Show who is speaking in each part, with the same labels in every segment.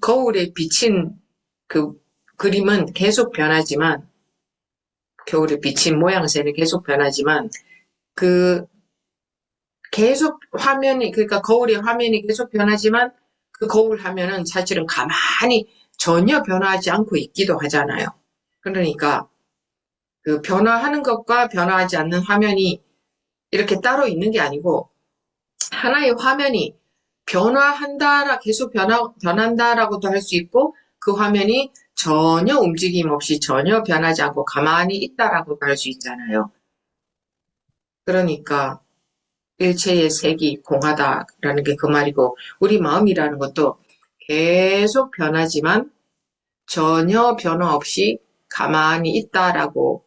Speaker 1: 거울에 비친 그 그림은 계속 변하지만, 겨울에 비친 모양새는 계속 변하지만, 그 계속 화면이, 그러니까 거울의 화면이 계속 변하지만, 그 거울 화면은 사실은 가만히 전혀 변화하지 않고 있기도 하잖아요. 그러니까 그 변화하는 것과 변화하지 않는 화면이 이렇게 따로 있는 게 아니고, 하나의 화면이 변화한다라, 계속 변한다라고도 할 수 있고, 그 화면이 전혀 움직임 없이 전혀 변하지 않고 가만히 있다라고도 할 수 있잖아요. 그러니까 일체의 색이 공하다라는 게 그 말이고, 우리 마음이라는 것도 계속 변하지만 전혀 변화 없이 가만히 있다라고,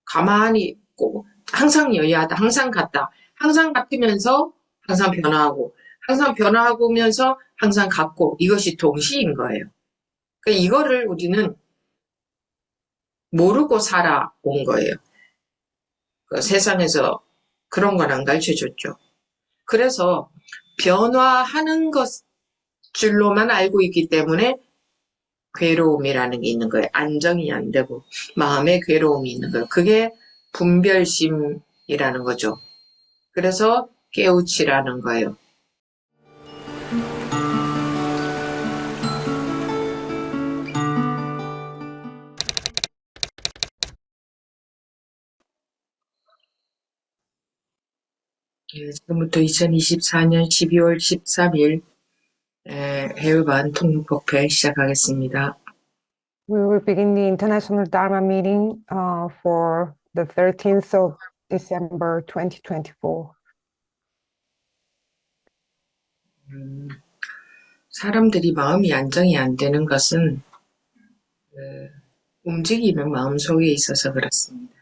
Speaker 1: 가만히 있고, 항상 여야하다, 항상 같다, 항상 같으면서 항상 변화하고, 항상 변화하면서 항상 같고, 이것이 동시인 거예요. 그러니까 이거를 우리는 모르고 살아온 거예요. 그 세상에서 그런 건 안 가르쳐 줬죠. 그래서 변화하는 것 줄로만 알고 있기 때문에 괴로움이라는 게 있는 거예요. 안정이 안 되고 마음의 괴로움이 있는 거예요. 그게 분별심이라는 거죠. 그래서 깨우치라는 거예요. 지금부터 2024년 12월 13일 해외반 통역법회 시작하겠습니다.
Speaker 2: We will begin the International Dharma meeting for the 13th of December 2024.
Speaker 1: 사람들이 마음이 안정이 안 되는 것은 움직이는 마음 속에 있어서 그렇습니다.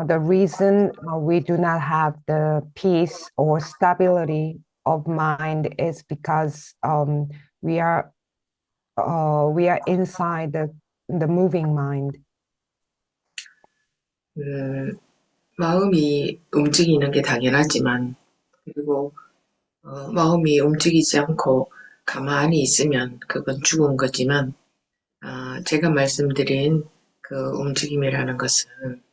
Speaker 2: The reason we do not have the peace or stability of mind is because we are inside the moving mind.
Speaker 1: 마음이 움직이는 게 당연하지만, 그리고 마음이 움직이지 않고 가만히 있으면 그건 죽은 거지만, 제가 말씀드린 그 움직임이라는 것은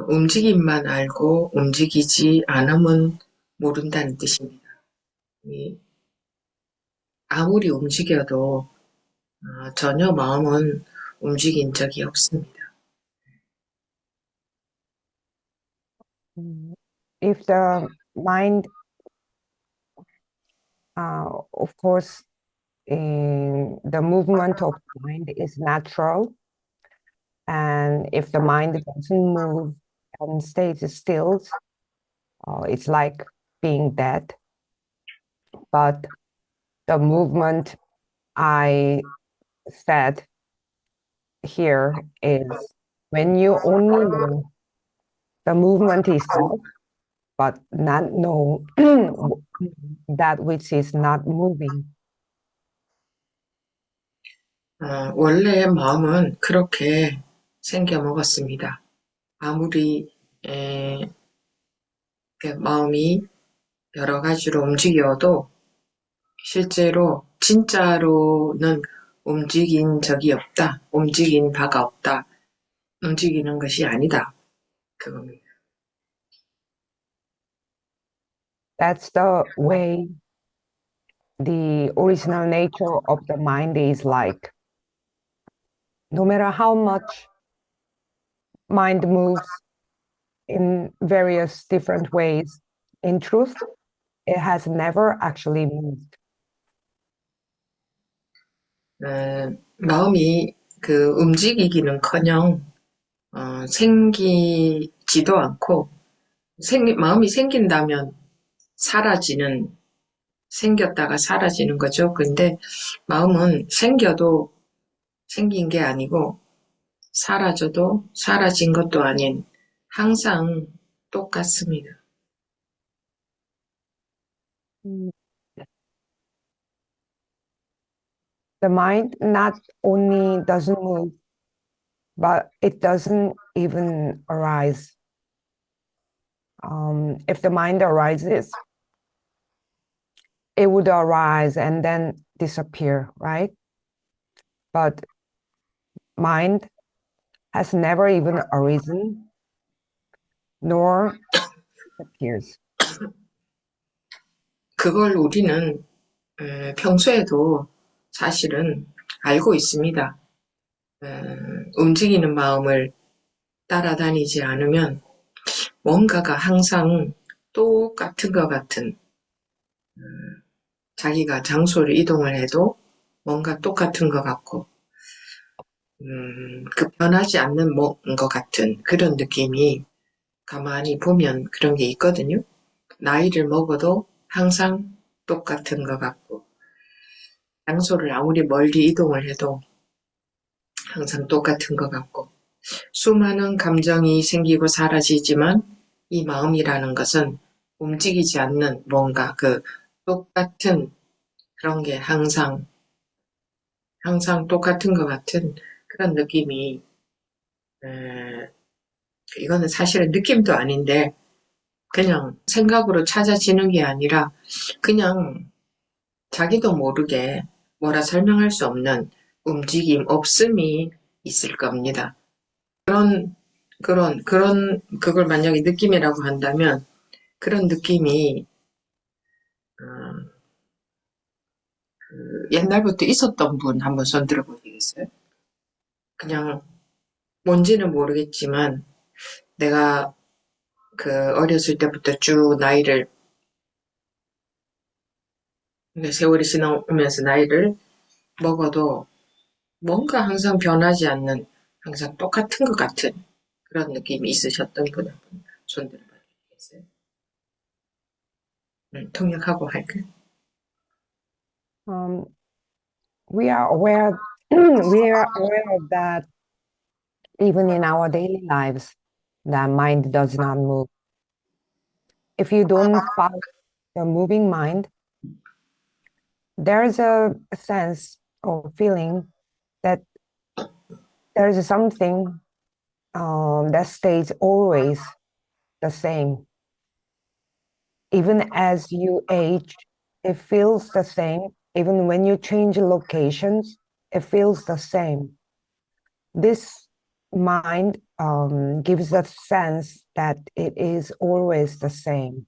Speaker 1: 움직임만 알고 움직이지 않으면 모른다는 뜻입니다. 아무리 움직여도 전혀 마음은 움직인 적이 없습니다.
Speaker 2: If the mind, of course, the movement of mind is natural, and if the mind doesn't move and stays still, it's like being dead. But the movement I said here is when you only know the movement itself, but not know that which is not moving.
Speaker 1: 원래 마음은 그렇게 생겨 먹었습니다. 아무리 마음이 여러 가지로 움직여도 실제로 진짜로는 움직인 적이 없다. 움직인 바가 없다. 움직이는 것이 아니다. 그겁니다.
Speaker 2: That's the way the original nature of the mind is like. No matter how much mind moves in various different ways, in truth, it has never actually moved.
Speaker 1: 마음이 그 움직이기는커녕 생기지도 않고 마음이 생긴다면 생겼다가 사라지는 거죠. 근데 마음은 생겨도 생긴 게 아니고 사라져도 사라진 것도 아닌 항상 똑같습니다.
Speaker 2: The mind not only doesn't move, but it doesn't even arise. If the mind arises, it would arise and then disappear, right? But mind has never even arisen nor disappears.
Speaker 1: 그걸 우리는 평소에도 사실은 알고 있습니다. 움직이는 마음을 따라다니지 않으면 뭔가가 항상 똑같은 것 같은, 자기가 장소를 이동을 해도 뭔가 똑같은 것 같고, 그 변하지 않는 것 같은 그런 느낌이 가만히 보면 그런 게 있거든요. 나이를 먹어도 항상 똑같은 것 같고, 장소를 아무리 멀리 이동을 해도 항상 똑같은 것 같고, 수많은 감정이 생기고 사라지지만 이 마음이라는 것은 움직이지 않는 뭔가 그 똑같은 그런 게 항상 똑같은 것 같은 그런 느낌이, 이거는 사실은 느낌도 아닌데 그냥 생각으로 찾아지는 게 아니라 그냥 자기도 모르게 뭐라 설명할 수 없는 움직임, 없음이 있을 겁니다. 그걸 만약에 느낌이라고 한다면 그런 느낌이, 옛날부터 있었던 분 한번 손 들어보시겠어요? 그냥 뭔지는 모르겠지만 내가 그 어렸을 때부터 쭉 나이를, 세월이 지나오면서 나이를 먹어도 뭔가 항상 변하지 않는, 항상 똑같은 것 같은 그런 느낌이 있으셨던 분 한번 손 들어보시겠어요? 통역하고 할까요?
Speaker 2: Um, we are aware we are aware of that even in our daily lives, that mind does not move. If you don't follow the moving mind, there's a sense or feeling that there is something that stays always the same. Even as you age, it feels the same. Even when you change locations, it feels the same. This mind gives a sense that it is always the same.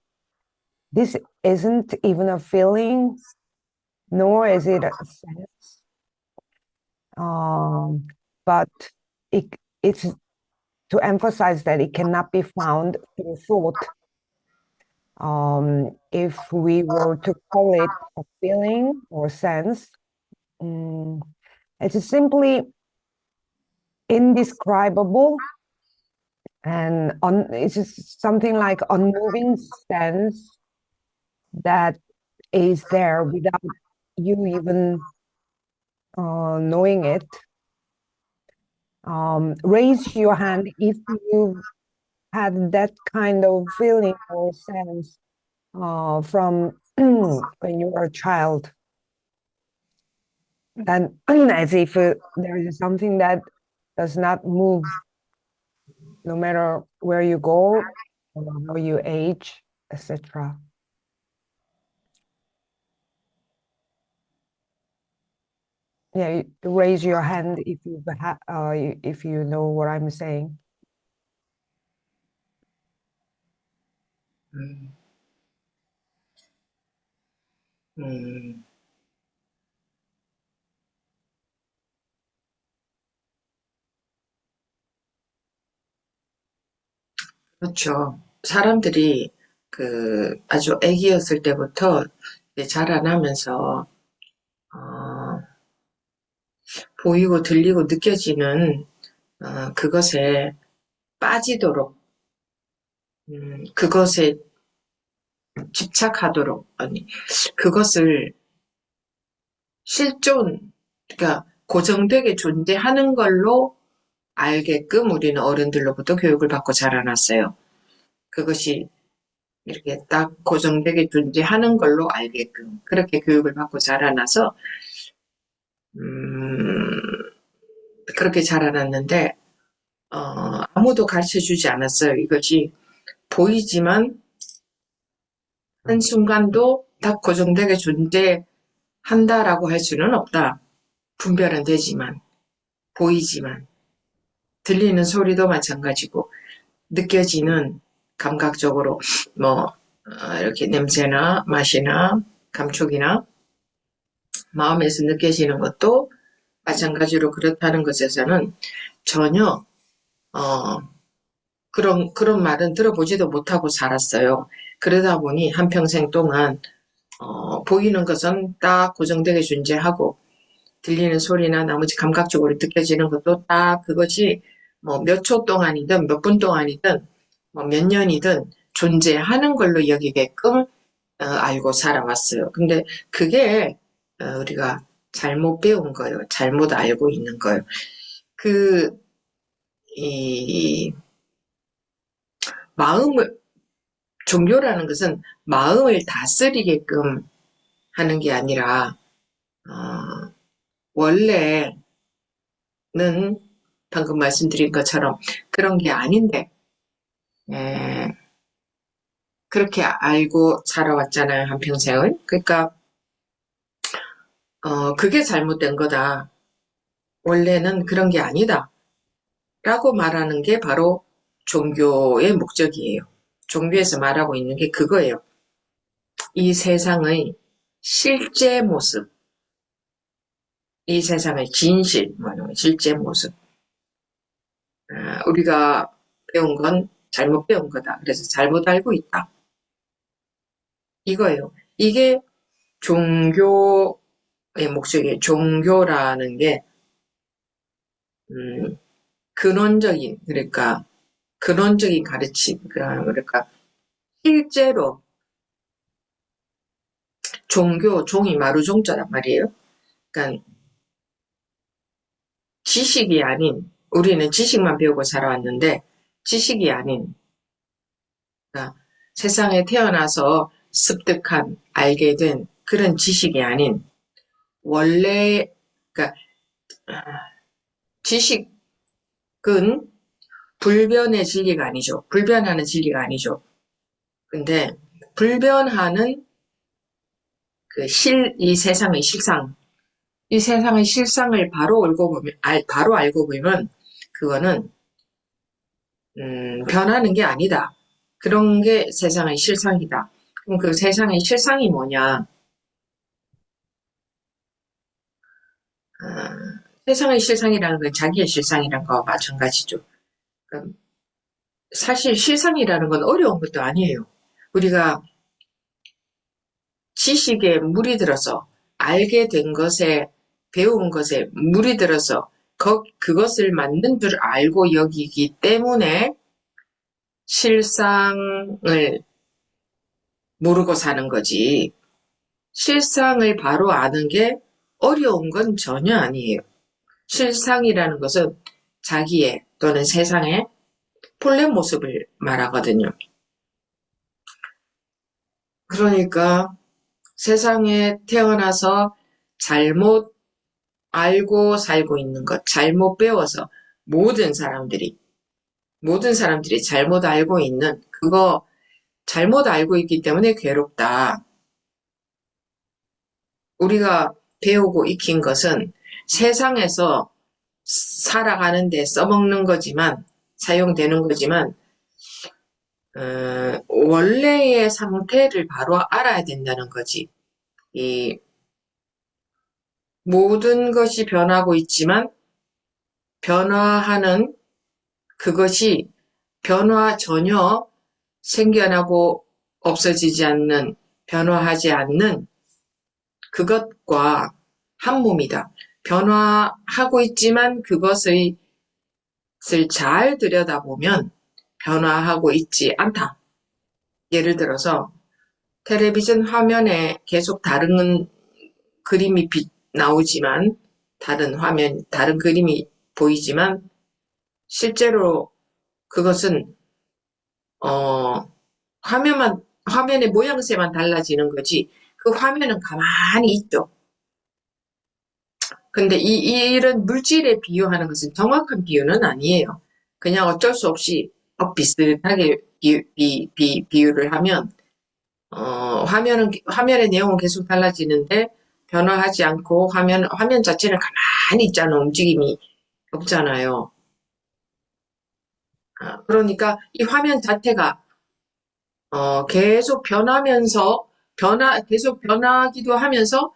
Speaker 2: This isn't even a feeling, nor is it a sense, but it's to emphasize that it cannot be found through thought. If we were to call it a feeling or sense, it's simply indescribable, and it's just something like unmoving sense that is there without you even knowing it. Raise your hand if you've had that kind of feeling or sense from when you were a child. And as if there is something that does not move, no matter where you go or how you age, etc. Yeah, raise your hand if you know what I'm saying.
Speaker 1: 음, 음, 그렇죠. 사람들이 아주 아기였을 때부터 이제 자라나면서 어, 보이고 들리고 느껴지는 그것에 빠지도록, 그것에 집착하도록, 아니, 그것을 그러니까 고정되게 존재하는 걸로 알게끔 우리는 어른들로부터 교육을 받고 자라났어요. 그것이 이렇게 딱 고정되게 존재하는 걸로 알게끔 그렇게 교육을 받고 자라나서 그렇게 자라났는데 아무도 가르쳐주지 않았어요. 이것이 보이지만 한순간도 딱 고정되게 존재한다라고 할 수는 없다. 분별은 되지만, 보이지만, 들리는 소리도 마찬가지고, 느껴지는 감각적으로, 뭐, 이렇게 냄새나 맛이나 감촉이나 마음에서 느껴지는 것도 마찬가지로 그렇다는 것에서는 전혀, 어, 그런 말은 들어보지도 못하고 살았어요. 그러다 보니 한평생 동안, 보이는 것은 딱 고정되게 존재하고, 들리는 소리나 나머지 감각적으로 느껴지는 것도 딱 그것이 뭐 몇 초 동안이든 몇 분 동안이든 뭐 몇 년이든 존재하는 걸로 여기게끔 알고 살아왔어요. 근데 그게 우리가 잘못 배운 거예요. 잘못 알고 있는 거예요. 그, 이, 마음을, 종교라는 것은 마음을 다스리게끔 하는 게 아니라, 원래는 방금 말씀드린 것처럼 그런 게 아닌데, 에, 그렇게 알고 살아왔잖아요, 한평생을. 그러니까, 그게 잘못된 거다. 원래는 그런 게 아니다. 라고 말하는 게 바로 종교의 목적이에요. 종교에서 말하고 있는 게 그거예요. 이 세상의 실제 모습, 이 세상의 진실, 실제 모습. 우리가 배운 건 잘못 배운 거다. 그래서 잘못 알고 있다. 이거예요. 이게 종교의 목적이에요. 종교라는 게 근원적인, 그러니까 근원적인 가르침, 그러니까 실제로 종이 마루종자란 말이에요. 그러니까 지식이 아닌, 우리는 지식만 배우고 살아왔는데 지식이 아닌, 그러니까 세상에 태어나서 습득한, 알게 된 그런 지식이 아닌 원래, 그러니까 지식은 불변의 진리가 아니죠. 불변하는 진리가 아니죠. 근데 불변하는 이 세상의 실상, 이 세상의 실상을 바로 알고 보면, 그거는, 변하는 게 아니다. 그런 게 세상의 실상이다. 그럼 그 세상의 실상이 뭐냐? 세상의 실상이라는 건 자기의 실상이라는 거와 마찬가지죠. 그러니까 사실 실상이라는 건 어려운 것도 아니에요. 우리가 지식에 물이 들어서 알게 된 것에 배운 것에 물이 들어서 그것을 맞는 줄 알고 여기기 때문에 실상을 모르고 사는 거지. 실상을 바로 아는 게 어려운 건 전혀 아니에요. 실상이라는 것은 자기의 또는 세상의 본래 모습을 말하거든요. 그러니까 세상에 태어나서 잘못 알고 살고 있는 것, 잘못 배워서 모든 사람들이 잘못 알고 있는 그거 잘못 알고 있기 때문에 괴롭다. 우리가 배우고 익힌 것은 세상에서 살아가는 데 써먹는 거지만, 사용되는 거지만, 원래의 상태를 바로 알아야 된다는 거지. 이 모든 것이 변하고 있지만, 변화하는 그것이 변화 전혀 생겨나고 없어지지 않는, 변화하지 않는 그것과 한 몸이다. 변화하고 있지만 그것을 잘 들여다보면 변화하고 있지 않다. 예를 들어서 텔레비전 화면에 계속 다른 그림이 나오지만, 다른 그림이 보이지만 실제로 그것은 화면의 모양새만 달라지는 거지 그 화면은 가만히 있죠. 근데 이런 물질에 비유하는 것은 정확한 비유는 아니에요. 그냥 어쩔 수 없이 비슷하게 비유를 하면 화면의 내용은 계속 달라지는데 변화하지 않고 화면 자체는 가만히 있잖아. 움직임이 없잖아요. 그러니까 이 화면 자체가 계속 계속 변하기도 하면서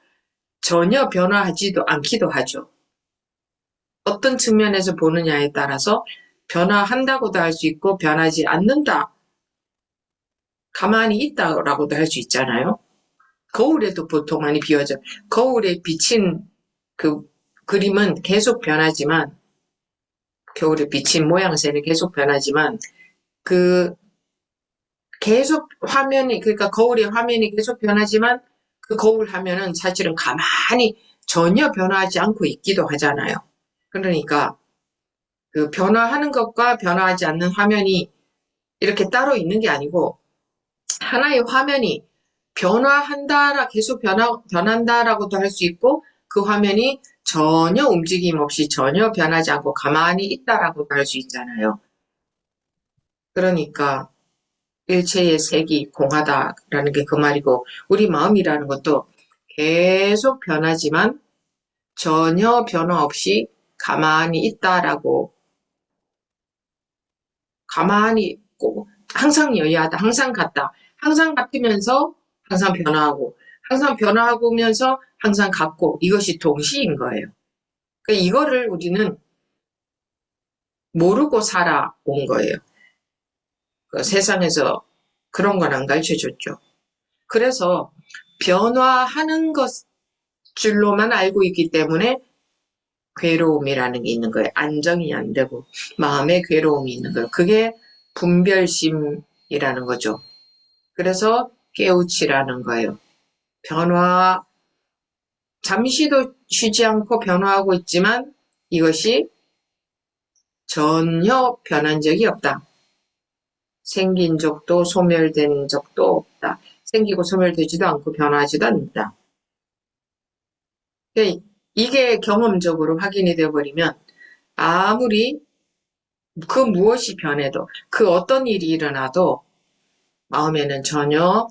Speaker 1: 전혀 변화하지도 않기도 하죠. 어떤 측면에서 보느냐에 따라서 변화한다고도 할 수 있고 변하지 않는다, 가만히 있다라고도 할 수 있잖아요. 거울에도 보통 많이 비춰져. 거울에 비친 그 그림은 계속 변하지만, 겨울에 비친 모양새는 계속 변하지만, 그 계속 그러니까 거울의 화면이 계속 변하지만 그 거울 화면은 사실은 가만히 전혀 변화하지 않고 있기도 하잖아요. 그러니까 그 변화하는 것과 변화하지 않는 화면이 이렇게 따로 있는 게 아니고 하나의 화면이 계속 변한다라고도 할 수 있고 그 화면이 전혀 움직임 없이 전혀 변하지 않고 가만히 있다라고도 할 수 있잖아요. 그러니까 일체의 색이 공하다라는 게 그 말이고 우리 마음이라는 것도 계속 변하지만 전혀 변화 없이 가만히 있다라고 가만히 있고 항상 여야하다, 항상 같다, 항상 같으면서 항상 변화하고 항상 변화하면서 항상 같고 이것이 동시인 거예요. 그러니까 이거를 우리는 모르고 살아온 거예요. 그 세상에서 그런 건 안 가르쳐 줬죠. 그래서 변화하는 것 줄로만 알고 있기 때문에 괴로움이라는 게 있는 거예요. 안정이 안 되고 마음의 괴로움이 있는 거예요. 그게 분별심이라는 거죠. 그래서 깨우치라는 거예요. 잠시도 쉬지 않고 변화하고 있지만 이것이 전혀 변한 적이 없다. 생긴 적도 소멸된 적도 없다. 생기고 소멸되지도 않고 변화하지도 않는다. 이게 경험적으로 확인이 되어버리면 아무리 그 무엇이 변해도 그 어떤 일이 일어나도 마음에는 전혀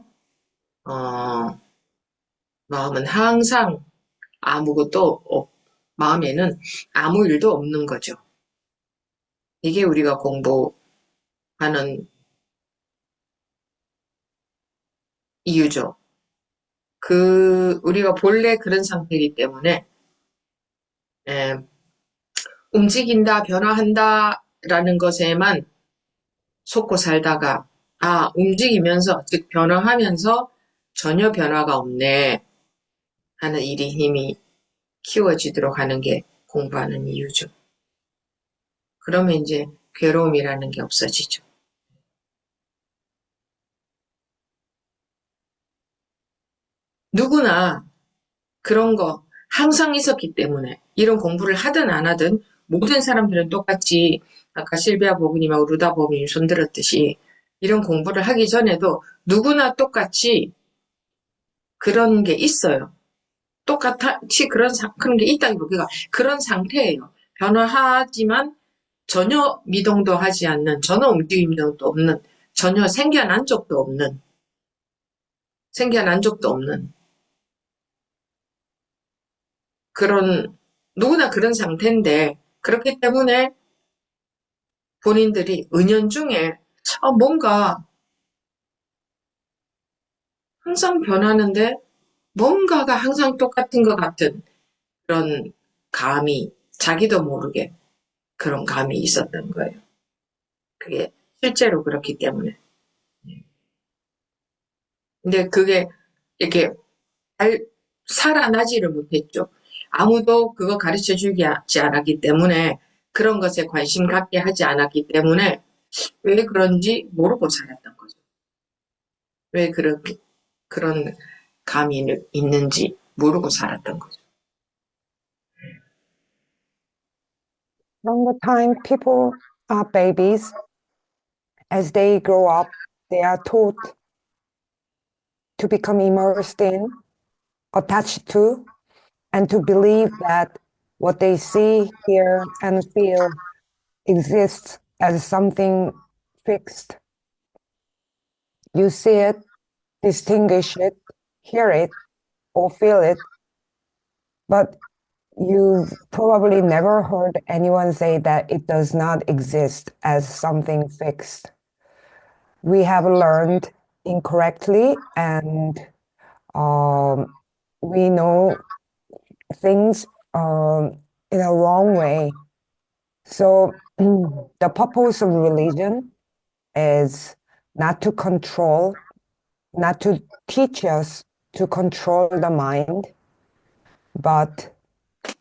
Speaker 1: 마음은 항상 아무것도 마음에는 아무 일도 없는 거죠. 이게 우리가 공부하는 이유죠. 우리가 본래 그런 상태이기 때문에 에, 움직인다, 변화한다라는 것에만 속고 살다가 움직이면서 즉 변화하면서 전혀 변화가 없네 하는 일이 힘이 키워지도록 하는 게 공부하는 이유죠. 그러면 이제 괴로움이라는 게 없어지죠. 누구나 그런 거 항상 있었기 때문에 이런 공부를 하든 안 하든 모든 사람들은 똑같이 아까 실비아 보그님하고 루다 보그님 손들었듯이 이런 공부를 하기 전에도 누구나 똑같이 그런 게 있어요. 똑같이 그런 게 있다기보다 그런 상태예요. 변화하지만 전혀 미동도 하지 않는, 전혀 움직임도 없는, 전혀 생겨난 적도 없는 누구나 그런 상태인데, 그렇기 때문에 본인들이 은연중에 뭔가 항상 변하는데 뭔가가 항상 똑같은 것 같은 그런 자기도 모르게 그런 감이 있었던 거예요. 그게 실제로 그렇기 때문에. 근데 그게 이렇게 살아나지를 못했죠. 아무도 그거 가르쳐 주지 않았기 때문에 그런 것에 관심 갖게 하지 않았기 때문에 왜 그런지 모르고 살았던 거죠. 왜 그런 감이 있는지 모르고 살았던 거죠.
Speaker 2: From the time people are babies, as they grow up, they are taught to become immersed in, attached to, and to believe that what they see, hear, and feel exists as something fixed. You see it, distinguish it, hear it, or feel it, but you've probably never heard anyone say that it does not exist as something fixed. We have learned incorrectly, and um, we know things in a wrong way. So the purpose of religion is not to control, not to teach us to control the mind, but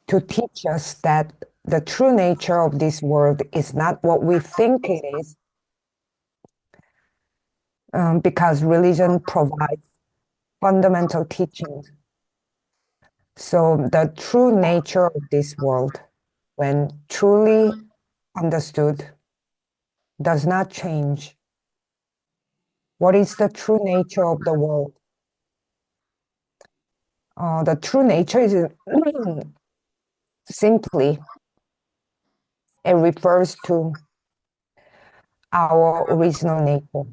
Speaker 2: to teach us that the true nature of this world is not what we think it is, because religion provides fundamental teachings. So the true nature of this world, when truly understood, does not change. What is the true nature of the world? The true nature is simply, it refers to our original nature,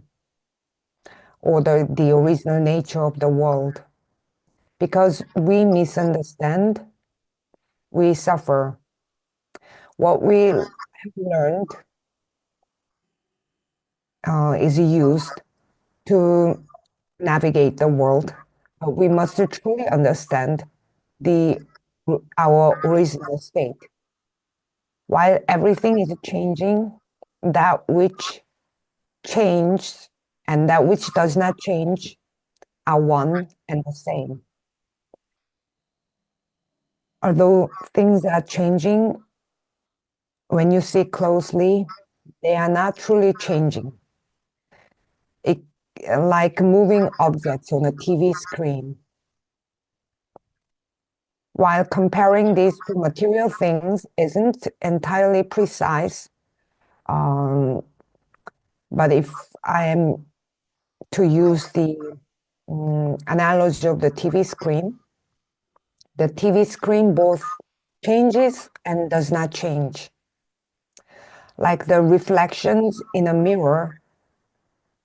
Speaker 2: or the original nature of the world. Because we misunderstand, we suffer. What we have learned is used to navigate the world. But we must truly understand our original state. While everything is changing, that which changed and that which does not change are one and the same. Although things are changing, when you see closely, they are not truly changing. It, like moving objects on a TV screen. While comparing these to material things isn't entirely precise, but if I am to use the analogy of the TV screen both changes and does not change. Like the reflections in a mirror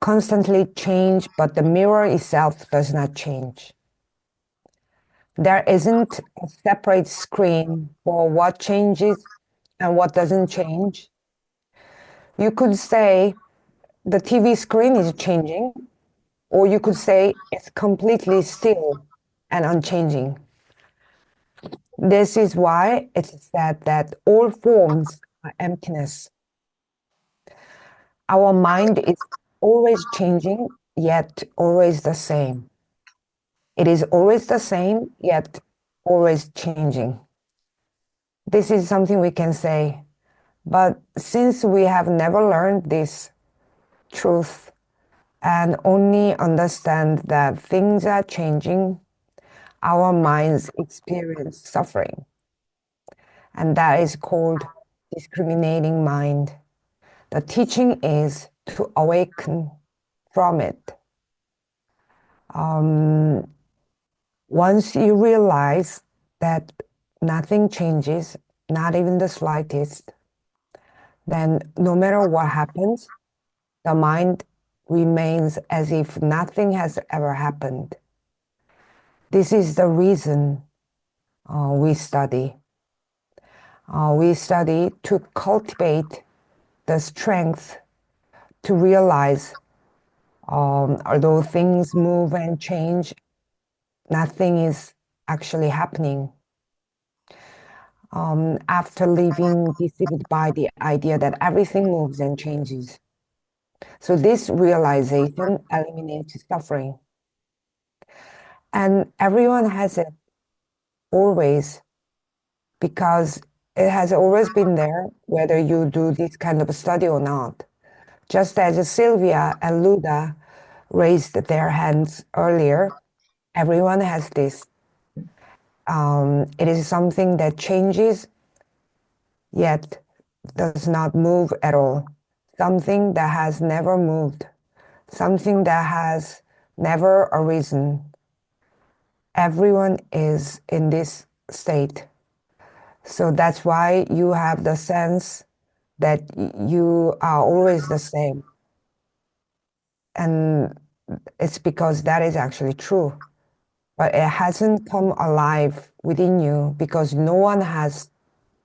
Speaker 2: constantly change, but the mirror itself does not change. There isn't a separate screen for what changes and what doesn't change. You could say the TV screen is changing, or you could say it's completely still and unchanging. This is why it's said that all forms are emptiness. Our mind is always changing, yet always the same. It is always the same, yet always changing. This is something we can say. But since we have never learned this truth and only understand that things are changing, our minds experience suffering. And that is called discriminating mind. The teaching is to awaken from it. Once you realize that nothing changes, not even the slightest, then no matter what happens, the mind remains as if nothing has ever happened. This is the reason we study. We study to cultivate the strength to realize, although things move and change, nothing is actually happening. After living deceived by the idea that everything moves and changes. So this realization eliminates suffering. And everyone has it always, because it has always been there, whether you do this kind of a study or not. Just as Sylvia and Luda raised their hands earlier, everyone has this. It is something that changes, yet does not move at all. Something that has never moved. Something that has never arisen. Everyone is in this state. So that's why you have the sense that you are always the same. And it's because that is actually true. But it hasn't come alive within you because no one has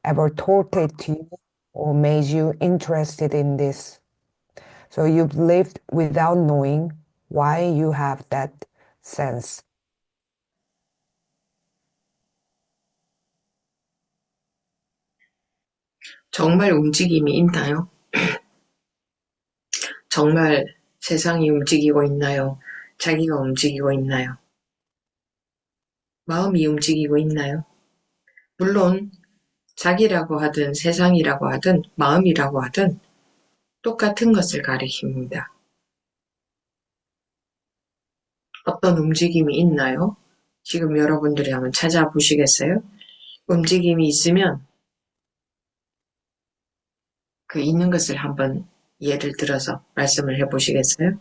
Speaker 2: ever taught it to you or made you interested in this. So you've lived without knowing why you have that sense.
Speaker 1: 정말 움직임이 있나요? 정말 세상이 움직이고 있나요? 자기가 움직이고 있나요? 마음이 움직이고 있나요? 물론 자기라고 하든 세상이라고 하든 마음이라고 하든 똑같은 것을 가리킵니다. 어떤 움직임이 있나요? 지금 여러분들이 한번 찾아보시겠어요? 움직임이 있으면 그 있는 것을 한번 예를 들어서 말씀을 해보시겠어요?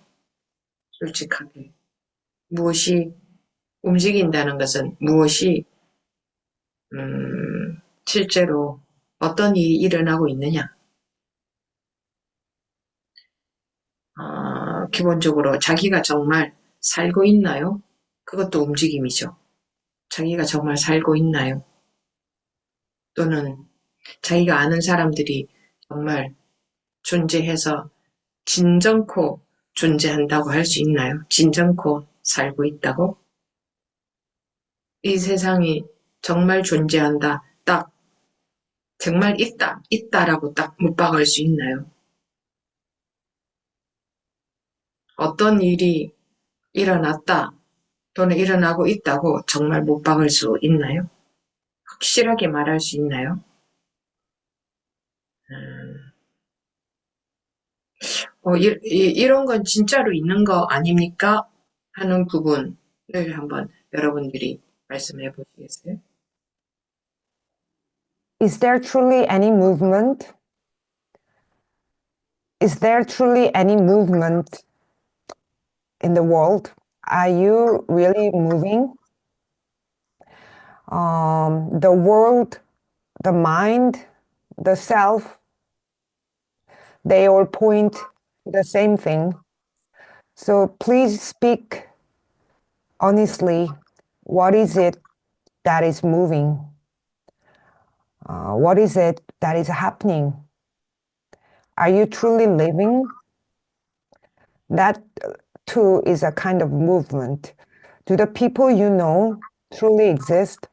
Speaker 1: 솔직하게. 무엇이 움직인다는 것은 무엇이 실제로 어떤 일이 일어나고 있느냐? 기본적으로 자기가 정말 살고 있나요? 그것도 움직임이죠. 자기가 정말 살고 있나요? 또는 자기가 아는 사람들이 정말 존재해서 진정코 존재한다고 할 수 있나요? 진정코 살고 있다고? 이 세상이 정말 존재한다. 딱 정말 있다라고 딱 못 박을 수 있나요? 어떤 일이 일어났다 또는 일어나고 있다고 정말 못 박을 수 있나요? 확실하게 말할 수 있나요? 음, 이런 건 진짜로 있는 거 아닙니까? 하는 부분을 한번 여러분들이 말씀해 보시겠어요?
Speaker 2: Is there truly any movement? Is there truly any movement in the world? Are you really moving? The world, the mind, the self, they all point to the same thing. So please speak honestly. What is it that is moving? What is it that is happening? Are you truly living? That too is a kind of movement. Do the people you know truly exist?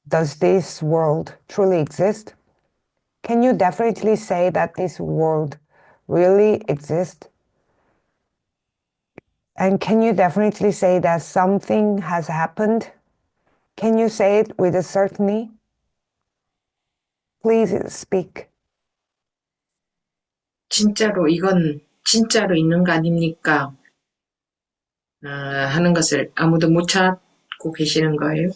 Speaker 2: Does this world truly exist? Can you definitely say that this world really exists? And can you definitely say that something has happened? Can you say it with a certainty? Please speak.
Speaker 1: 진짜로 이건 진짜로 있는 거 아닙니까? 하는 것을 아무도 못 찾고 계시는 거예요.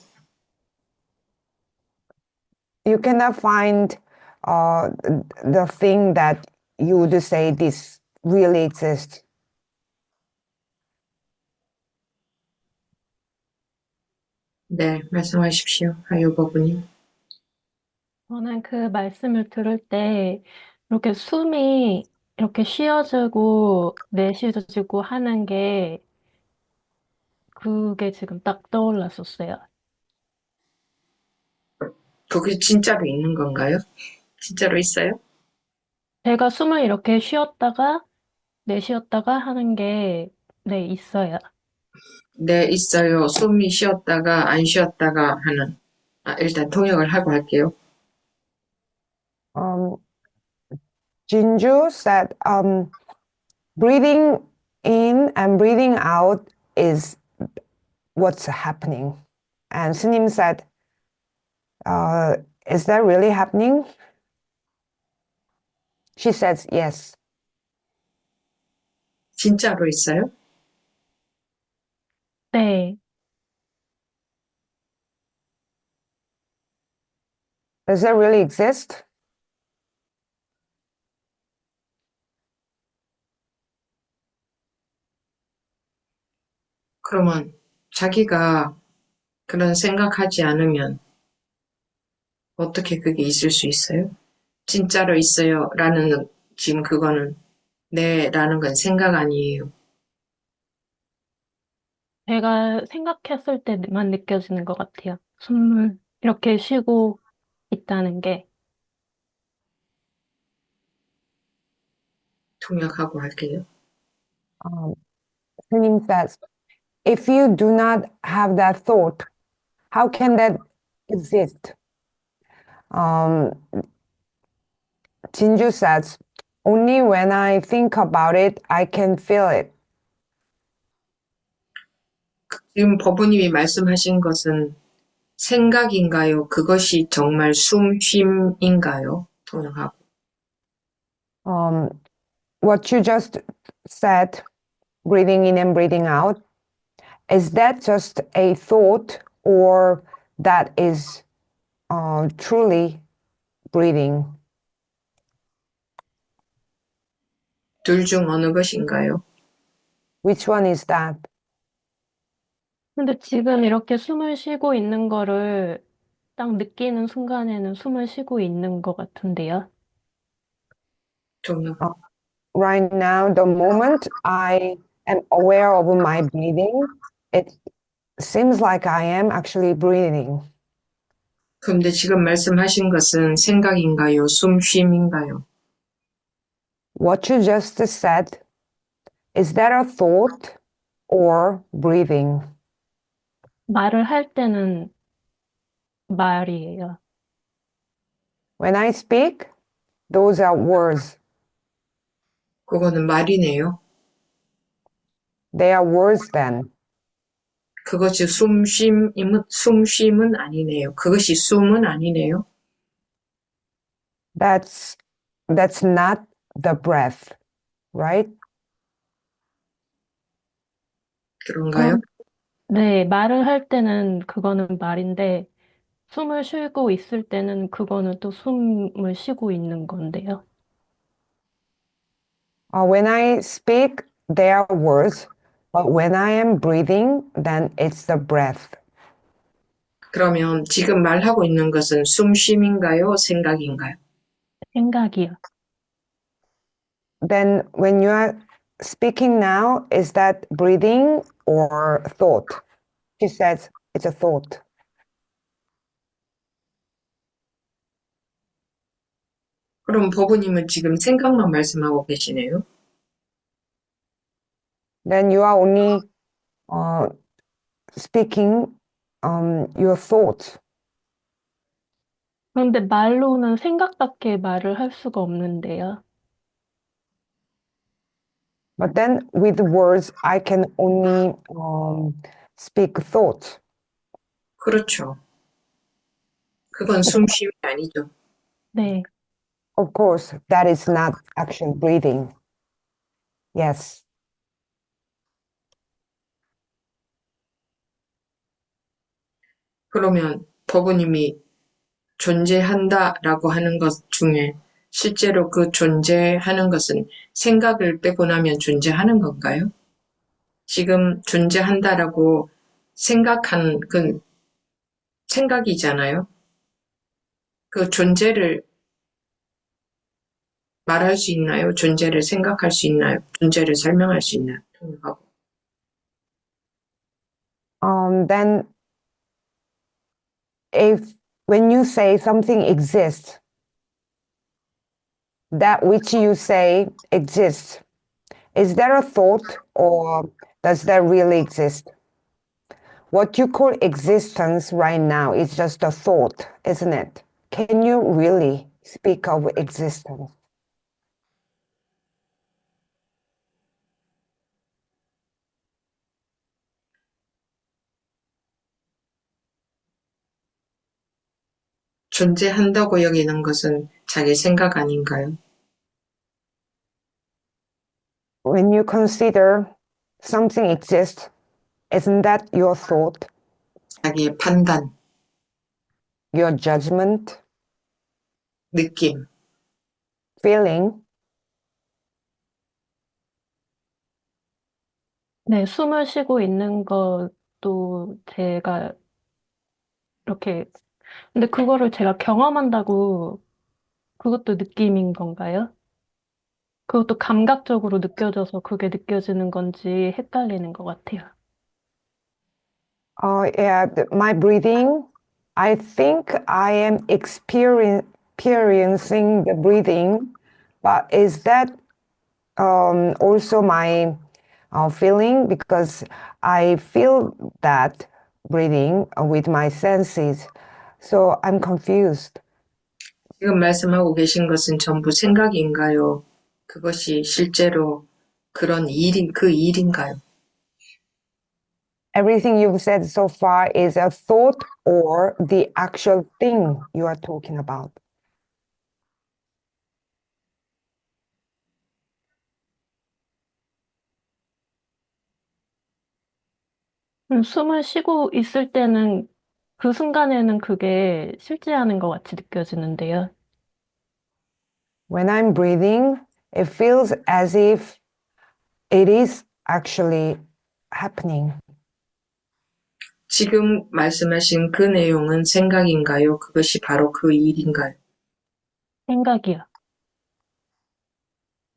Speaker 2: You cannot find the thing that you would say this really exists.
Speaker 1: 네, 말씀하십시오. 하요버브님.
Speaker 3: 저는 그 말씀을 들을 때 이렇게 숨이 이렇게 쉬어지고 내쉬어지고 하는 게 그게 지금 딱 떠올랐었어요.
Speaker 1: 그게 진짜로 있는 건가요? 진짜로 있어요?
Speaker 3: 제가 숨을 이렇게 쉬었다가 내쉬었다가 하는 게 네, 있어요.
Speaker 1: 네, 있어요. 숨이 쉬었다가 안 쉬었다가 하는. 일단 통역을 하고 할게요.
Speaker 2: Um, Jinju said breathing in and breathing out is what's happening. And Sunim said, is that really happening? She says, yes.
Speaker 1: 진짜로 있어요?
Speaker 3: 네,
Speaker 2: Does that really exist?
Speaker 1: 그러면 자기가 그런 생각하지 않으면 어떻게 그게 있을 수 있어요? 진짜로 있어요. 라는 지금 그거는 네 라는 건 생각 아니에요.
Speaker 3: 제가 생각했을 때만 느껴지는 것 같아요. 숨을 이렇게 쉬고 있다는 게.
Speaker 1: 통역하고 할게요.
Speaker 2: Um, Slim says, if you do not have that thought, how can that exist? Um, Jinju says, only when I think about it, I can feel it.
Speaker 1: 지금 법부님이 말씀하신 것은 생각인가요? 그것이 정말 숨쉼인가요? 통역하고.
Speaker 2: Um, what you just said, breathing in and breathing out, is that just a thought or that is truly breathing?
Speaker 1: 둘 중 어느 것인가요?
Speaker 2: Which one is that?
Speaker 3: 근데 지금 이렇게 숨을 쉬고 있는 거를 딱 느끼는 순간에는 숨을 쉬고 있는 것 같은데요.
Speaker 1: 통역.
Speaker 2: Right now, the moment I am aware of my breathing, it seems like I am actually breathing.
Speaker 1: 그런데 지금 말씀하신 것은 생각인가요? 숨쉼인가요?
Speaker 2: What you just said, is that a thought or breathing?
Speaker 3: 말을 할 때는 말이에요.
Speaker 2: When I speak, those are words.
Speaker 1: 그거는 말이네요.
Speaker 2: They are words then.
Speaker 1: 그것이 숨쉼은 아니네요. 그것이 숨은 아니네요.
Speaker 2: That's not the breath, right?
Speaker 1: 그런가요?
Speaker 3: 네, 말을 할 때는 그거는 말인데, 숨을 쉬고 있을 때는 그거는 또 숨을 쉬고 있는 건데요.
Speaker 2: When I speak, they are words, but when I am breathing, then it's the breath.
Speaker 1: 그러면 지금 말하고 있는 것은 숨쉼인가요? 생각인가요?
Speaker 3: 생각이요.
Speaker 2: Then when you are speaking now, is that breathing or thought? She says it's a thought.
Speaker 1: 그럼 법부님은 지금 생각만 말씀하고 계시네요.
Speaker 2: Then you are only speaking your thoughts.
Speaker 3: 그런데 말로는 생각밖에 말을 할 수가 없는데요.
Speaker 2: But then with words, I can only speak thoughts.
Speaker 1: 그렇죠. 그건 숨쉼이 아니죠.
Speaker 3: 네.
Speaker 2: Of course, that is not actual breathing. Yes.
Speaker 1: 그러면 법부님이 존재한다라고 하는 것 중에 실제로 그 존재하는 것은 생각을 빼고 나면 존재하는 건가요? 지금 존재한다라고 생각한 그 생각이잖아요. 그 존재를 말할 수 있나요? 존재를 생각할 수 있나요? 존재를 설명할 수 있나요? 통역하고.
Speaker 2: Then if when you say something exists, that which you say exists, is there a thought or does that really exist? What you call existence right now is just a thought, isn't it? Can you really speak of existence?
Speaker 1: 존재한다고 여기는 것은 자기 생각 아닌가요?
Speaker 2: When you consider something exists, isn't that your thought,
Speaker 1: 자기의 판단,
Speaker 2: your judgment,
Speaker 1: 느낌.
Speaker 2: feeling?
Speaker 3: 네, 숨을 쉬고 있는 것도 제가 이렇게, 근데 그거를 제가 경험한다고 그것도 느낌인 건가요? 그것도 감각적으로 느껴져서 그게 느껴지는 건지 헷갈리는 것 같아요.
Speaker 2: Yeah, my breathing, I think I am experiencing the breathing, but is that also my feeling? Because I feel that breathing with my senses. So I'm confused.
Speaker 1: 지금 말씀하고 계신 것은 전부 생각인가요? 그것이 실제로 그런 그 일인가요?
Speaker 2: Everything you've said so far is a thought or the actual thing you are talking about.
Speaker 3: 숨을 쉬고 있을 때는 그 순간에는 그게 실제하는 것 같이 느껴지는데요.
Speaker 2: When I'm breathing, it feels as if it is actually happening.
Speaker 1: 지금 말씀하신 그 내용은 생각인가요? 그것이 바로 그 일인가요?
Speaker 3: 생각이요.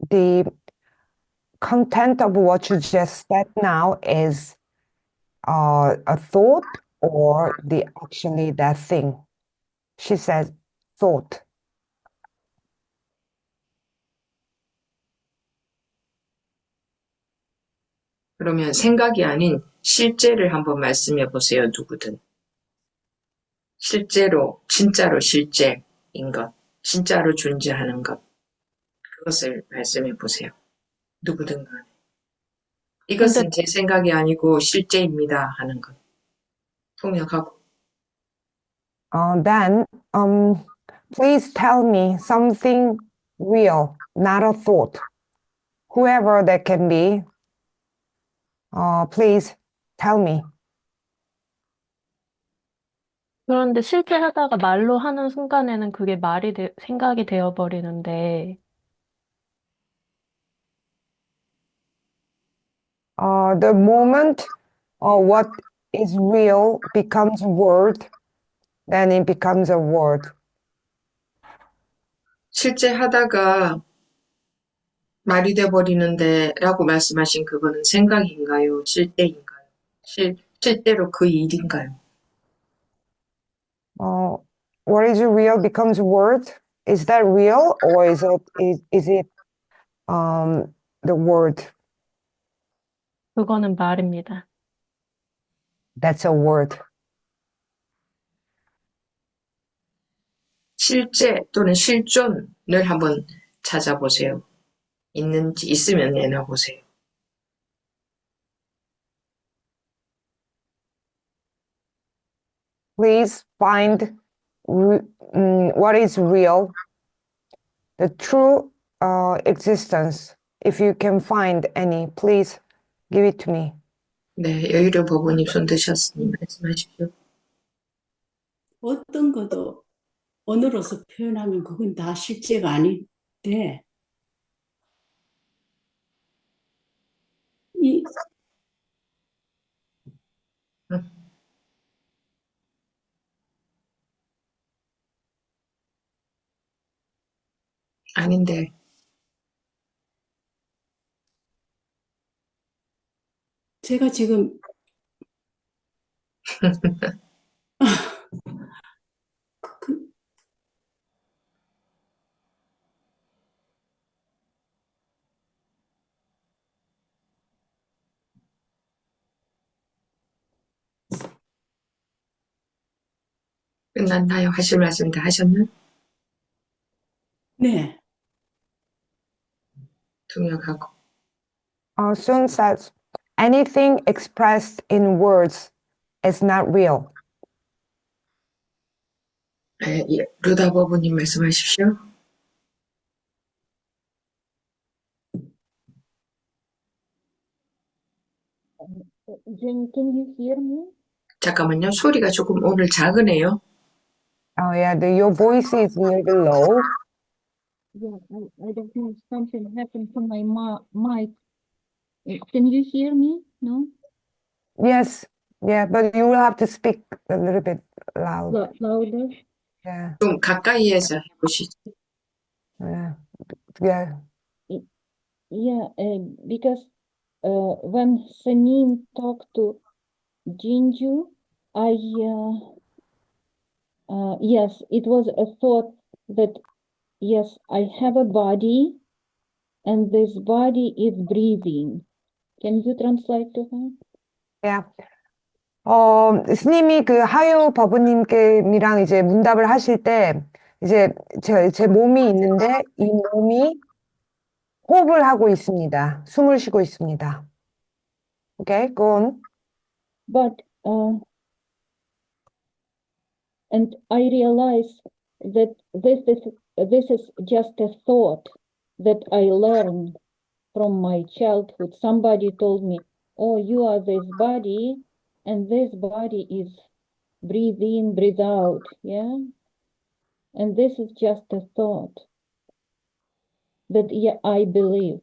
Speaker 2: The content of what you just said now is a thought or the actually that thing. She said thought.
Speaker 1: 그러면 생각이 아닌 실제를 한번 말씀해 보세요, 누구든. 실제로, 진짜로 실제인 것, 진짜로 존재하는 것, 그것을 말씀해 보세요. 누구든 간에.
Speaker 3: 근데
Speaker 1: 이것은 제 생각이 아니고 실제입니다 하는 것. 통역하고.
Speaker 2: Then, please tell me something real, not a thought. Whoever that can be, please tell me.
Speaker 3: 그런데 실제 하다가 말로 하는 순간에는 그게 생각이 되어버리는데,
Speaker 2: The moment what is real becomes word, then it becomes a word.
Speaker 1: 실제 하다가 말이 돼버리는데 라고 말씀하신 그거는 생각인가요? 실제인가요? 실제로 그 일인가요?
Speaker 2: What is real becomes word. Is that real or is it the word?
Speaker 3: 그거는 말입니다.
Speaker 2: That's a word.
Speaker 1: 실제 또는 실존을 한번 찾아보세요. 있으면 내놔보세요.
Speaker 2: Please find what is real, the true existence. If you can find any, please give it to me.
Speaker 1: 네, 여유를 법원님 손 드셨으니 말씀하십시오.
Speaker 4: 어떤 것도 언어로서 표현하면 그건 다 실제가 아닌데, 이,
Speaker 1: 아닌데,
Speaker 4: 제가 지금, 그,
Speaker 1: 끝났나요? 하실 말씀 다 하셨나?
Speaker 4: 네,
Speaker 1: 통역하고.
Speaker 2: Sun says, anything expressed in words is not real.
Speaker 1: 네, 예, 루다 법원님 말씀하십시오.
Speaker 5: Jenny, can you hear me?
Speaker 1: 잠깐만요. 소리가 조금 오늘 작으네요.
Speaker 2: Oh yeah, your voice is a little bit low.
Speaker 5: Yeah, I don't know, something happened to my mic. Can you hear me? No?
Speaker 2: Yes, yeah, but you will have to speak a little bit loud.
Speaker 5: Louder?
Speaker 2: Yeah,
Speaker 1: 좀 가까이에서 해보시죠.
Speaker 2: yeah, yeah.
Speaker 5: Yeah, because when Sanin talked to Jinju, I yes, it was a thought that yes, I have a body and this body is breathing. Can you translate to her?
Speaker 2: Yeah. 스님이 그 하유 버부님께랑 이제 문답을 하실 때, 이제 제 몸이 있는데, 이 몸이 호흡을 하고 있습니다. 숨을 쉬고 있습니다. Okay, go on.
Speaker 5: But and I realize that this is just a thought that I learned from my childhood. Somebody told me, "Oh, you are this body, and this body is breathe in, breathe out." Yeah, and this is just a thought that yeah, I believe.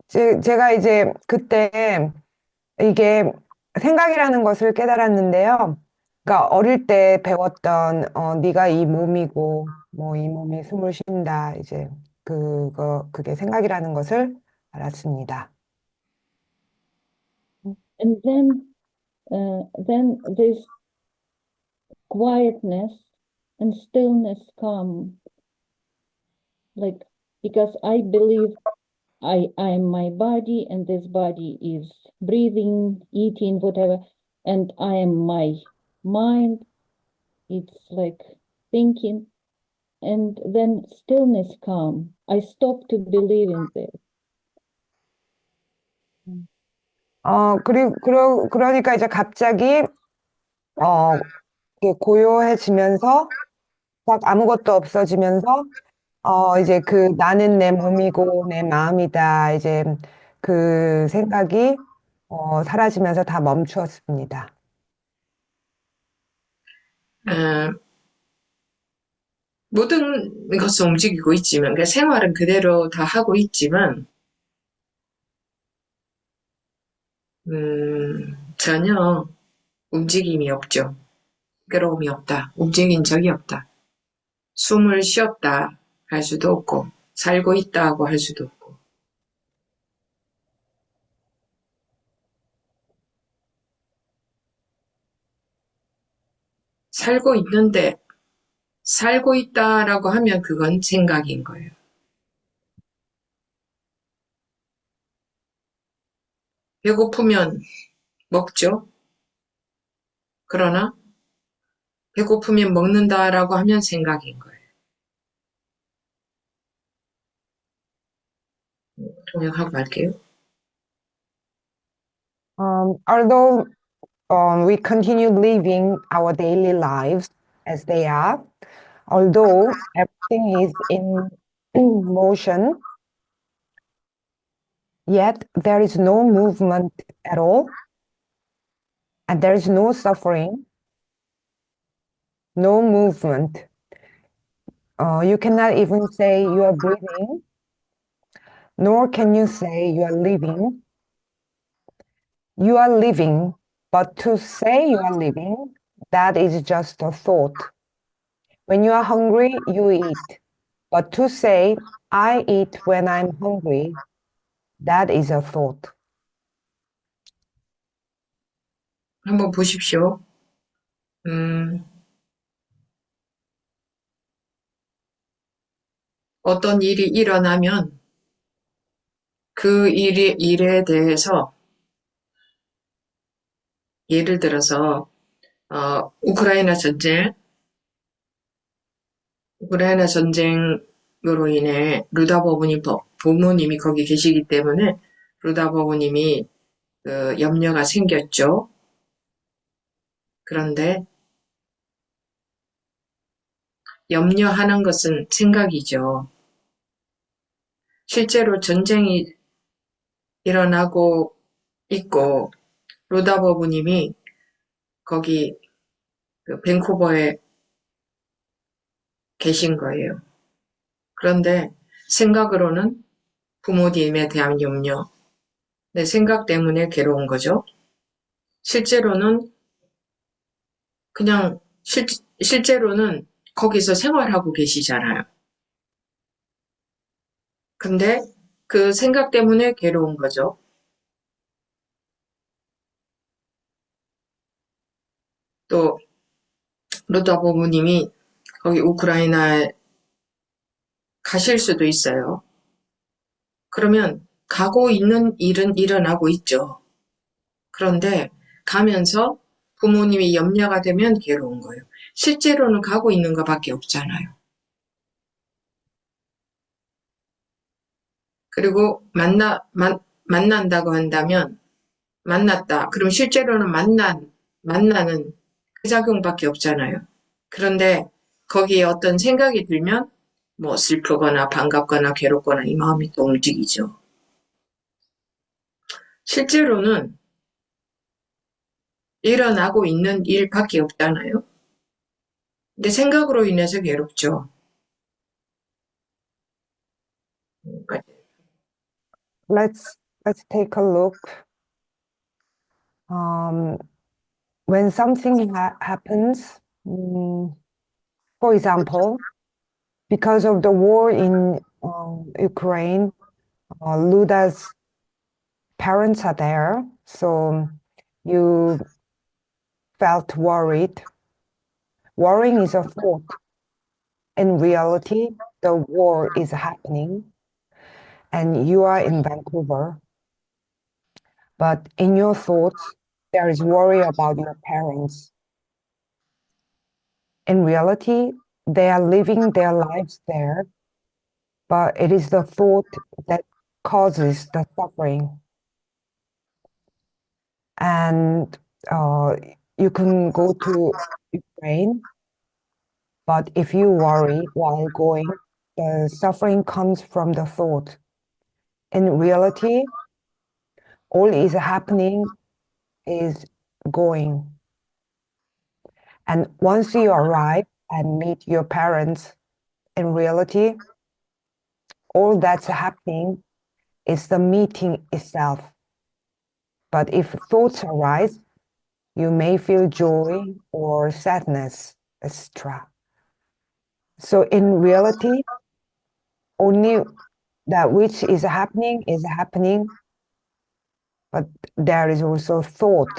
Speaker 2: 제가 이제 그때 이게 생각이라는 것을 깨달았는데요. 그러니까 어릴 때 배웠던 네가 이 몸이고 뭐 이 몸이 숨을 쉰다 이제 그게 생각이라는 것을 알았습니다.
Speaker 5: And then this quietness and stillness come, like because I believe I'm my body and this body is breathing, eating, whatever, and I am my mind. It's like thinking, and then stillness come. I stop to believe in this.
Speaker 2: 그러니까 이제 갑자기 이게 고요해지면서 딱 아무것도 없어지면서 이제 나는 내 몸이고 내 마음이다 이제 그 생각이 사라지면서 다 멈추었습니다.
Speaker 1: 모든 것은 움직이고 있지만, 그러니까 생활은 그대로 다 하고 있지만, 전혀 움직임이 없죠. 괴로움이 없다. 움직인 적이 없다. 숨을 쉬었다 할 수도 없고, 살고 있다고 할 수도 없고. 살고 있는데, 살고 있다라고 하면 그건 생각인 거예요. 배고프면 먹죠. 그러나 배고프면 먹는다라고 하면 생각인 거예요. 통역하고 갈게요.
Speaker 2: Although we continue living our daily lives as they are, although everything is in motion, yet there is no movement at all, and there is no suffering, no movement. You cannot even say you are breathing, nor can you say you are living. You are living, but to say you are living, that is just a thought. When you are hungry, you eat. But to say, I eat when I'm hungry, that is a thought.
Speaker 1: 한번 보십시오. 어떤 일이 일어나면 그 일에 대해서 예를 들어서 우크라이나 전쟁으로 인해 루다 부모님이 거기 계시기 때문에 루다 부모님이 염려가 생겼죠. 그런데 염려하는 것은 생각이죠. 실제로 전쟁이 일어나고 있고 루다 부모님이 거기 밴쿠버에 계신 거예요. 그런데 생각으로는 부모님에 대한 염려, 내 생각 때문에 괴로운 거죠. 실제로는 그냥 실제로는 거기서 생활하고 계시잖아요. 근데 그 생각 때문에 괴로운 거죠. 또 루다 부모님이 거기 우크라이나에 가실 수도 있어요. 그러면 가고 있는 일은 일어나고 있죠. 그런데 가면서 부모님이 염려가 되면 괴로운 거예요. 실제로는 가고 있는 것밖에 없잖아요. 그리고 만난다고 한다면 만났다. 그럼 실제로는 만나는 그 작용밖에 없잖아요. 그런데 거기에 어떤 생각이 들면 뭐 슬프거나 반갑거나 괴롭거나 이 마음이 또 움직이죠. 실제로는 일어나고 있는 일밖에 없잖아요. 근데 생각으로 인해서 괴롭죠. 그러니까
Speaker 2: Let's take a look. Um, when something happens, for example, because of the war in Ukraine, Luda's parents are there, so you felt worried. Worrying is a thought. In reality, the war is happening, and you are in Vancouver. But in your thoughts, there is worry about your parents. In reality, they are living their lives there, but it is the thought that causes the suffering. And you can go to Ukraine, but if you worry while going, the suffering comes from the thought. In reality, all is happening is going. And once you arrive and meet your parents, in reality, all that's happening is the meeting itself. But if thoughts arise, you may feel joy or sadness, etc. So in reality, only that which is happening, but there is also thought.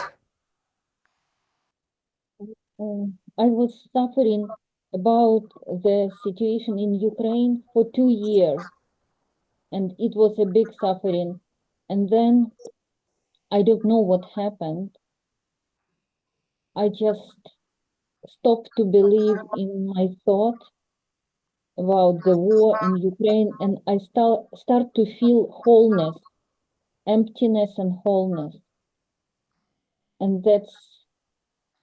Speaker 5: I was suffering about the situation in Ukraine for 2 years, and it was a big suffering. And then I don't know what happened. I just stopped to believe in my thought about the war in Ukraine, and I start to feel wholeness, emptiness and wholeness. And that's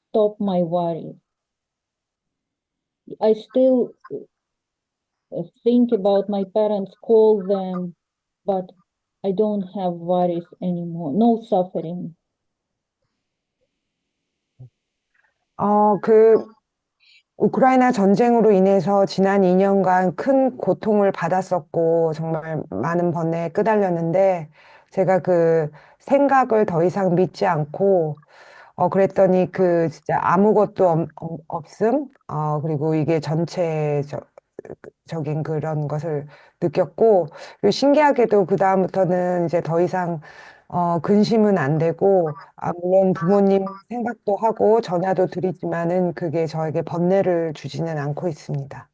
Speaker 5: stopped my worry. I still think about my parents, call them, but I don't have worries anymore, no suffering.
Speaker 2: 우크라이나 전쟁으로 인해서 지난 2년간 큰 고통을 받았었고, 정말 많은 번뇌에 끄달렸는데, 제가 그 생각을 더 이상 믿지 않고, 그랬더니 진짜 아무것도 없음, 그리고 이게 전체적인 그런 것을 느꼈고, 그리고 신기하게도 그다음부터는 이제 더 이상 근심은 안 되고, 물론 부모님 생각도 하고 전화도 드리지만은 그게 저에게 번뇌를 주지는 않고 있습니다.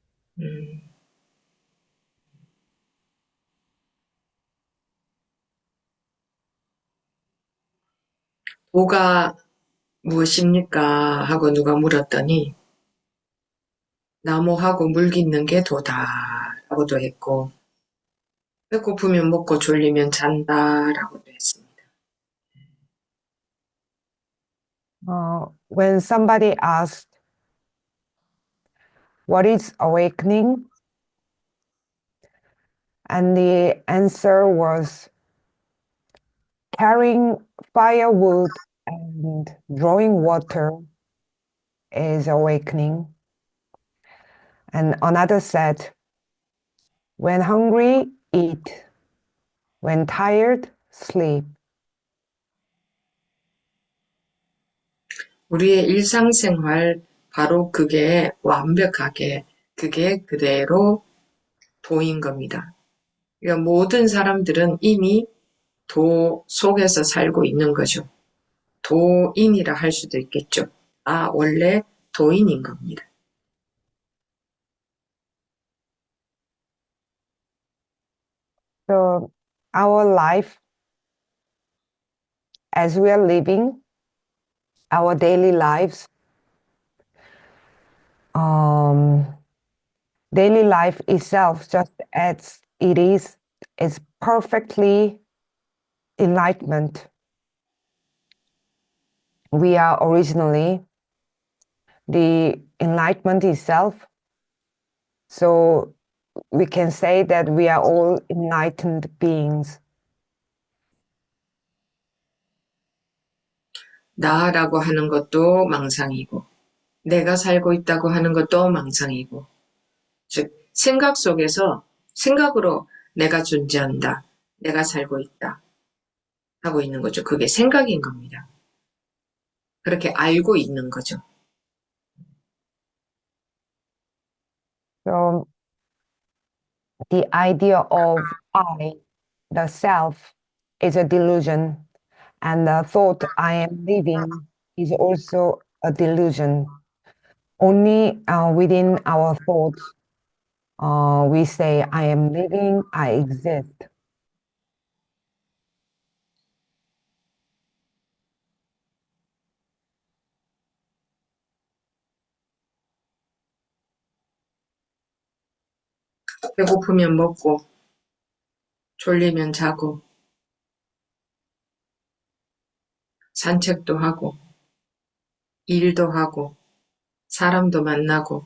Speaker 1: 도가 무엇입니까? 하고 누가 물었더니 나무하고 물 깃는 게 도다 라고도 했고 배고프면 먹고 졸리면 잔다 라고도 했습니다.
Speaker 2: When somebody asked, what is awakening? And the answer was carrying firewood and drawing water is awakening. And another said, when hungry, eat. When tired, sleep.
Speaker 1: 우리의 일상생활 바로 그게 완벽하게 그게 그대로 도인 겁니다. 그러니까 모든 사람들은 이미 도 속에서 살고 있는 거죠. 도인이라 할 수도 있겠죠. 원래 도인인 겁니다.
Speaker 2: So our life, as we are living our daily lives, daily life itself, just as it is perfectly enlightenment. We are originally the enlightenment itself. So we can say that we are all enlightened beings.
Speaker 1: 나라고 하는 것도 망상이고, 내가 살고 있다고 하는 것도 망상이고, 즉, 생각 속에서 생각으로 내가 존재한다, 내가 살고 있다 하고 있는 거죠. 그게 생각인 겁니다. 그렇게 알고 있는 거죠.
Speaker 2: So the idea of I, the self, is a delusion, and the thought I am living is also a delusion. Only within our thoughts we say I am living, I exist.
Speaker 1: 배고프면 먹고, 졸리면 자고, 산책도 하고, 일도 하고, 사람도 만나고,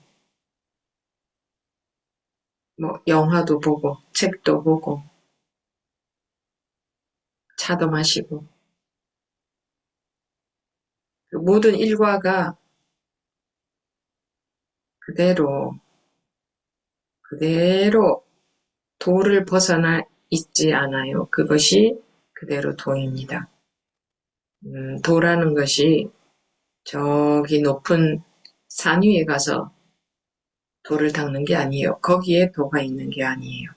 Speaker 1: 영화도 보고, 책도 보고, 차도 마시고, 그 모든 일과가 그대로 도를 벗어나 있지 않아요. 그것이 그대로 도입니다. 도라는 것이 저기 높은 산 위에 가서 돌을 닦는 게 아니에요. 거기에 도가 있는 게 아니에요.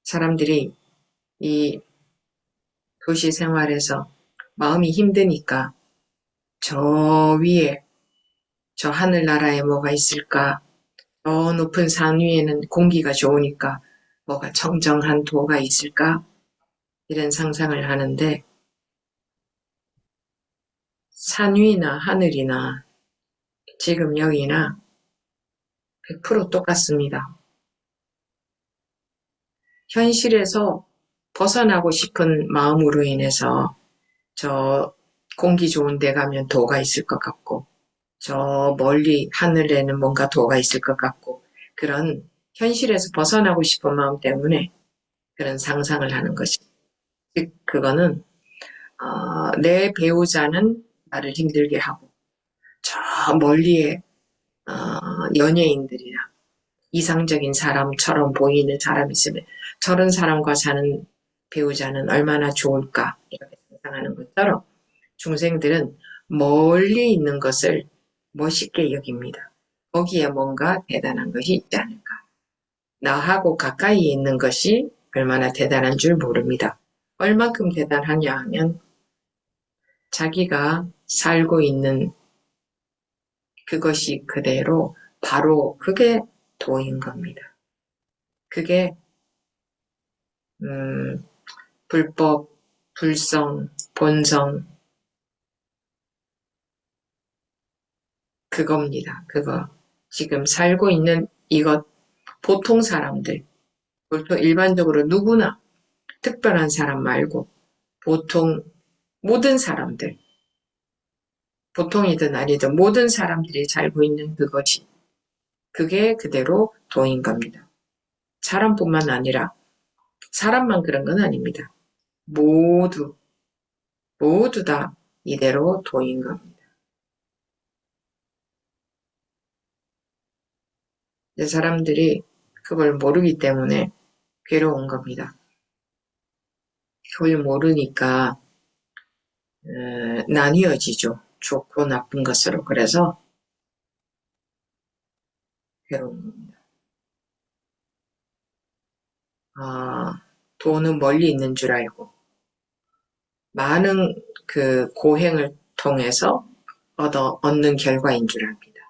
Speaker 1: 사람들이 이 도시 생활에서 마음이 힘드니까 저 위에, 저 하늘나라에 뭐가 있을까? 저 높은 산 위에는 공기가 좋으니까 뭐가 청정한 도가 있을까? 이런 상상을 하는데 산 위나 하늘이나 지금 여기나 100% 똑같습니다. 현실에서 벗어나고 싶은 마음으로 인해서 저 공기 좋은 데 가면 도가 있을 것 같고 저 멀리 하늘에는 뭔가 도가 있을 것 같고 그런 현실에서 벗어나고 싶은 마음 때문에 그런 상상을 하는 것이 즉 그거는 내 배우자는 나를 힘들게 하고 저 멀리에 연예인들이나 이상적인 사람처럼 보이는 사람이 있으면 저런 사람과 사는 배우자는 얼마나 좋을까 이렇게 상상하는 것처럼 중생들은 멀리 있는 것을 멋있게 여깁니다. 거기에 뭔가 대단한 것이 있지 않을까. 나하고 가까이 있는 것이 얼마나 대단한 줄 모릅니다. 얼만큼 대단하냐 하면 자기가 살고 있는 그것이 그대로 바로 그게 도인 겁니다. 그게 불법, 불성, 본성 그겁니다. 그거 지금 살고 있는 이것 보통 사람들 보통 일반적으로 누구나 특별한 사람 말고 보통 모든 사람들 보통이든 아니든 모든 사람들이 살고 있는 그것이 그게 그대로 도인 겁니다. 사람뿐만 아니라 사람만 그런 건 아닙니다. 모두 다 이대로 도인 겁니다. 사람들이 그걸 모르기 때문에 괴로운 겁니다. 그걸 모르니까 나뉘어지죠. 좋고 나쁜 것으로. 그래서 괴로운 겁니다. 도는 멀리 있는 줄 알고 많은 그 고행을 통해서 얻는 결과인 줄 압니다.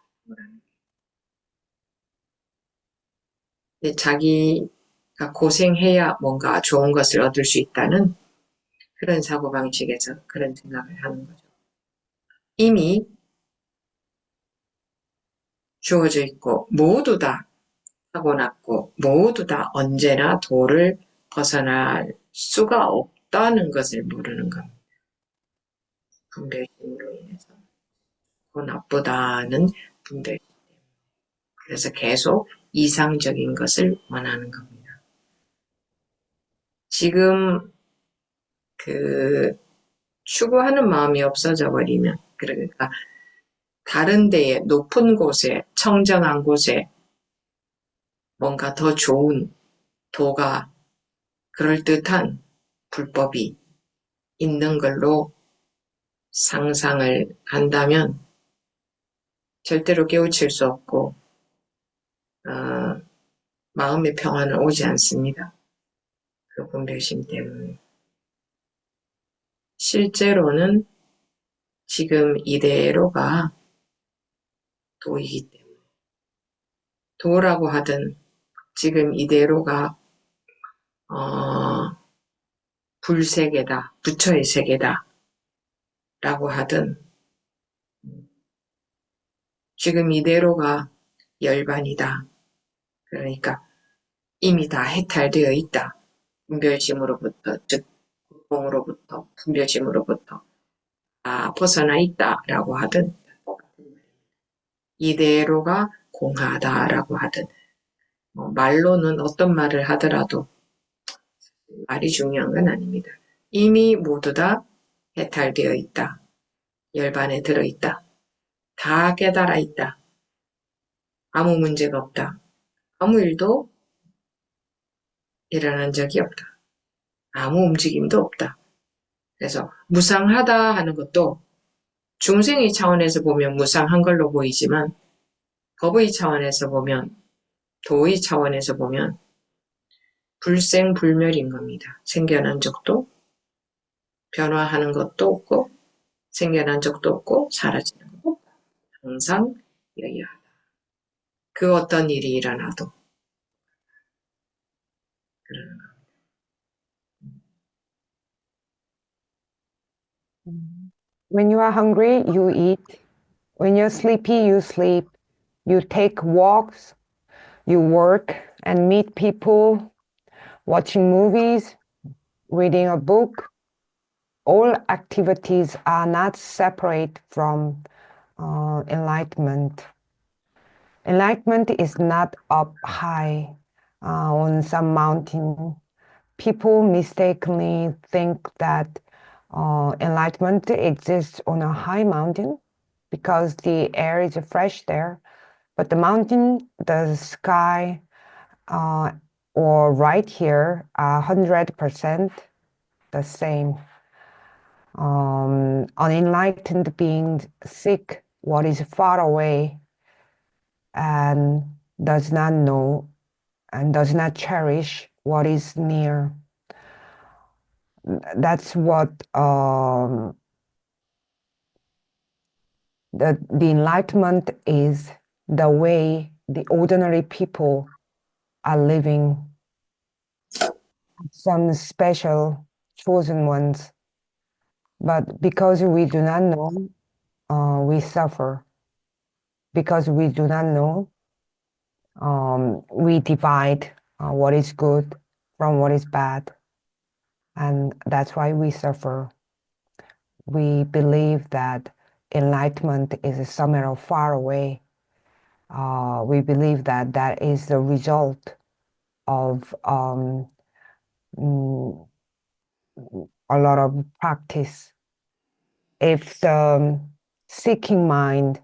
Speaker 1: 근데 자기가 고생해야 뭔가 좋은 것을 얻을 수 있다는 그런 사고방식에서 그런 생각을 하는 거죠. 이미 주어져 있고 모두 다 타고났고 모두 다 언제나 도를 벗어날 수가 없다는 것을 모르는 겁니다. 분별심으로 인해서 좋고 나쁘다는 분별심. 그래서 계속 이상적인 것을 원하는 겁니다. 지금 그 추구하는 마음이 없어져 버리면, 그러니까 다른 데에 높은 곳에 청정한 곳에 뭔가 더 좋은 도가 그럴듯한 불법이 있는 걸로 상상을 한다면 절대로 깨우칠 수 없고 마음의 평화는 오지 않습니다. 그 분별심 때문에. 실제로는 지금 이대로가 도이기 때문에 도라고 하든 지금 이대로가 불세계다, 부처의 세계다 라고 하든 지금 이대로가 열반이다. 그러니까 이미 다 해탈되어 있다. 분별심으로부터, 즉 공으로부터, 분별심으로부터 다 벗어나 있다라고 하든 이대로가 공하다라고 하든 말로는 어떤 말을 하더라도 말이 중요한 건 아닙니다. 이미 모두 다 해탈되어 있다. 열반에 들어있다. 다 깨달아 있다. 아무 문제가 없다. 아무 일도 일어난 적이 없다. 아무 움직임도 없다. 그래서 무상하다 하는 것도 중생의 차원에서 보면 무상한 걸로 보이지만 법의 차원에서 보면 도의 차원에서 보면 불생불멸인 겁니다. 생겨난 적도 변화하는 것도 없고 생겨난 적도 없고 사라지는 것도 없다. 항상 여기하다. 그 어떤 일이 일어나도 그러는 것.
Speaker 2: When you are hungry, you eat. When you're sleepy, you sleep. You take walks, you work and meet people, watching movies, reading a book. All activities are not separate from enlightenment. Enlightenment is not up high on some mountain. People mistakenly think that enlightenment exists on a high mountain because the air is fresh there. But the mountain, the sky, or right here are 100% the same. Unenlightened beings seek what is far away and does not know and does not cherish what is near. That's what the enlightenment is, the way the ordinary people are living, some special chosen ones. But because we do not know, we suffer. Because we do not know, we divide what is good from what is bad. And that's why we suffer. We believe that enlightenment is somewhere far away. We believe that that is the result of a lot of practice. If the seeking mind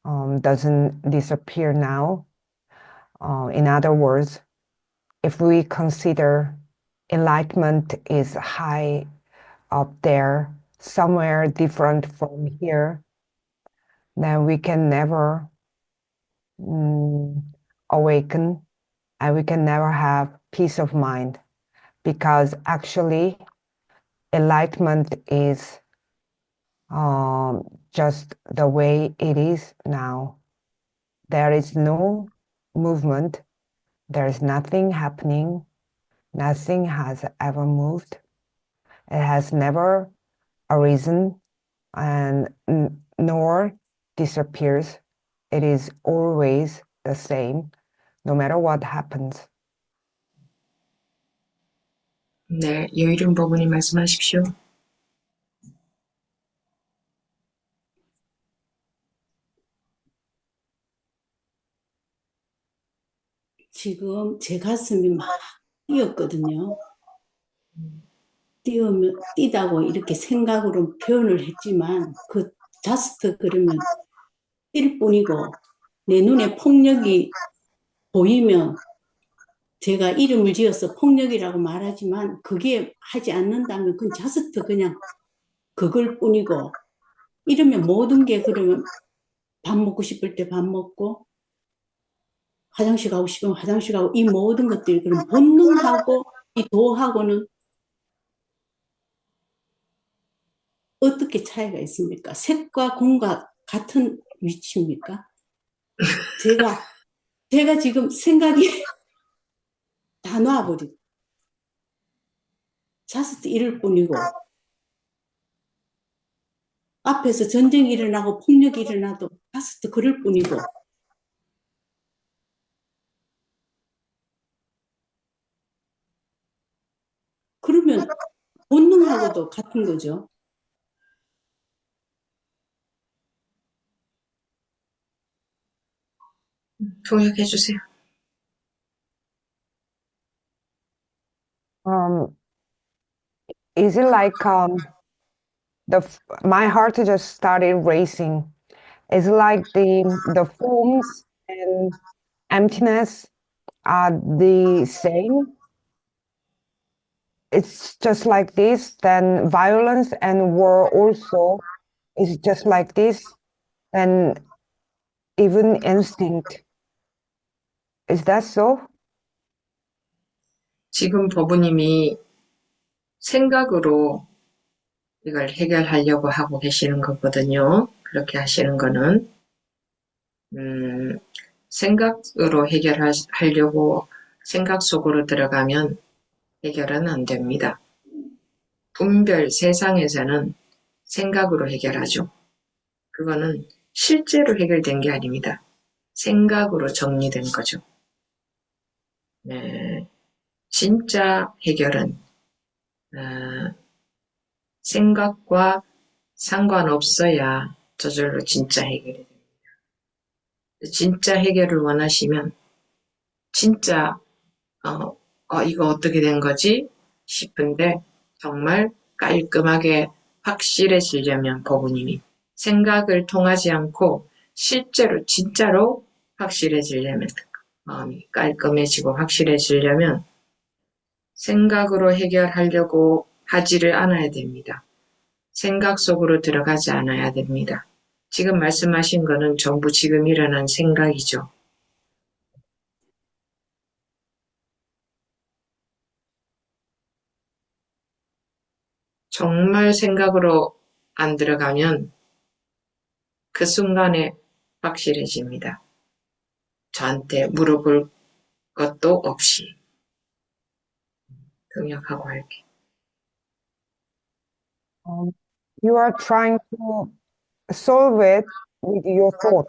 Speaker 2: doesn't disappear now, in other words, if we consider enlightenment is high up there, somewhere different from here, then we can never awaken and we can never have peace of mind, because actually enlightenment is just the way it is now. There is no movement. There is nothing happening. Nothing has ever moved. It has never arisen and nor disappears. It is always the same, no matter what happens.
Speaker 1: 네, 여일은 법원님 말씀하십시오.
Speaker 4: 지금 제 가슴이 막 뛰었거든요. 뛰다고 이렇게 생각으로 표현을 했지만 그 자스트 그러면 뛸 뿐이고 내 눈에 폭력이 보이면 제가 이름을 지어서 폭력이라고 말하지만 그게 하지 않는다면 그건 자스트 그냥 그걸 뿐이고 이러면 모든 게 그러면 밥 먹고 싶을 때 밥 먹고 화장실 가고 싶으면 화장실 가고 이 모든 것들이 그럼 본능하고 이 도하고는 어떻게 차이가 있습니까? 색과 공과 같은 위치입니까? 제가 지금 생각이 다 놔버리고 자스트 이럴 뿐이고 앞에서 전쟁이 일어나고 폭력이 일어나도 자스트 그럴 뿐이고 그러면 본능하고도 같은 거죠.
Speaker 1: 통역해 주세요.
Speaker 2: Is it like my heart just started racing? Is it like the forms and emptiness are the same? It's just like this, then violence and war also is just like this, and even instinct. Is that so?
Speaker 1: 지금 법원님이 생각으로 이걸 해결하려고 하고 계시는 거거든요. 그렇게 하시는 거는 생각으로 해결하려고 생각 속으로 들어가면 해결은 안 됩니다. 분별 세상에서는 생각으로 해결하죠. 그거는 실제로 해결된 게 아닙니다. 생각으로 정리된 거죠. 네, 진짜 해결은 생각과 상관없어야 저절로 진짜 해결이 됩니다. 진짜 해결을 원하시면 진짜 이거 어떻게 된 거지 싶은데 정말 깔끔하게 확실해지려면 법우님이 생각을 통하지 않고 실제로 진짜로 확실해지려면 마음이 깔끔해지고 확실해지려면 생각으로 해결하려고 하지를 않아야 됩니다. 생각 속으로 들어가지 않아야 됩니다. 지금 말씀하신 거는 전부 지금 일어난 생각이죠. 정말 생각으로 안 들어가면 그 순간에 확실해집니다. 저한테 물어볼 것도 없이. 등역하고 할게.
Speaker 2: You are trying to solve it with your thought.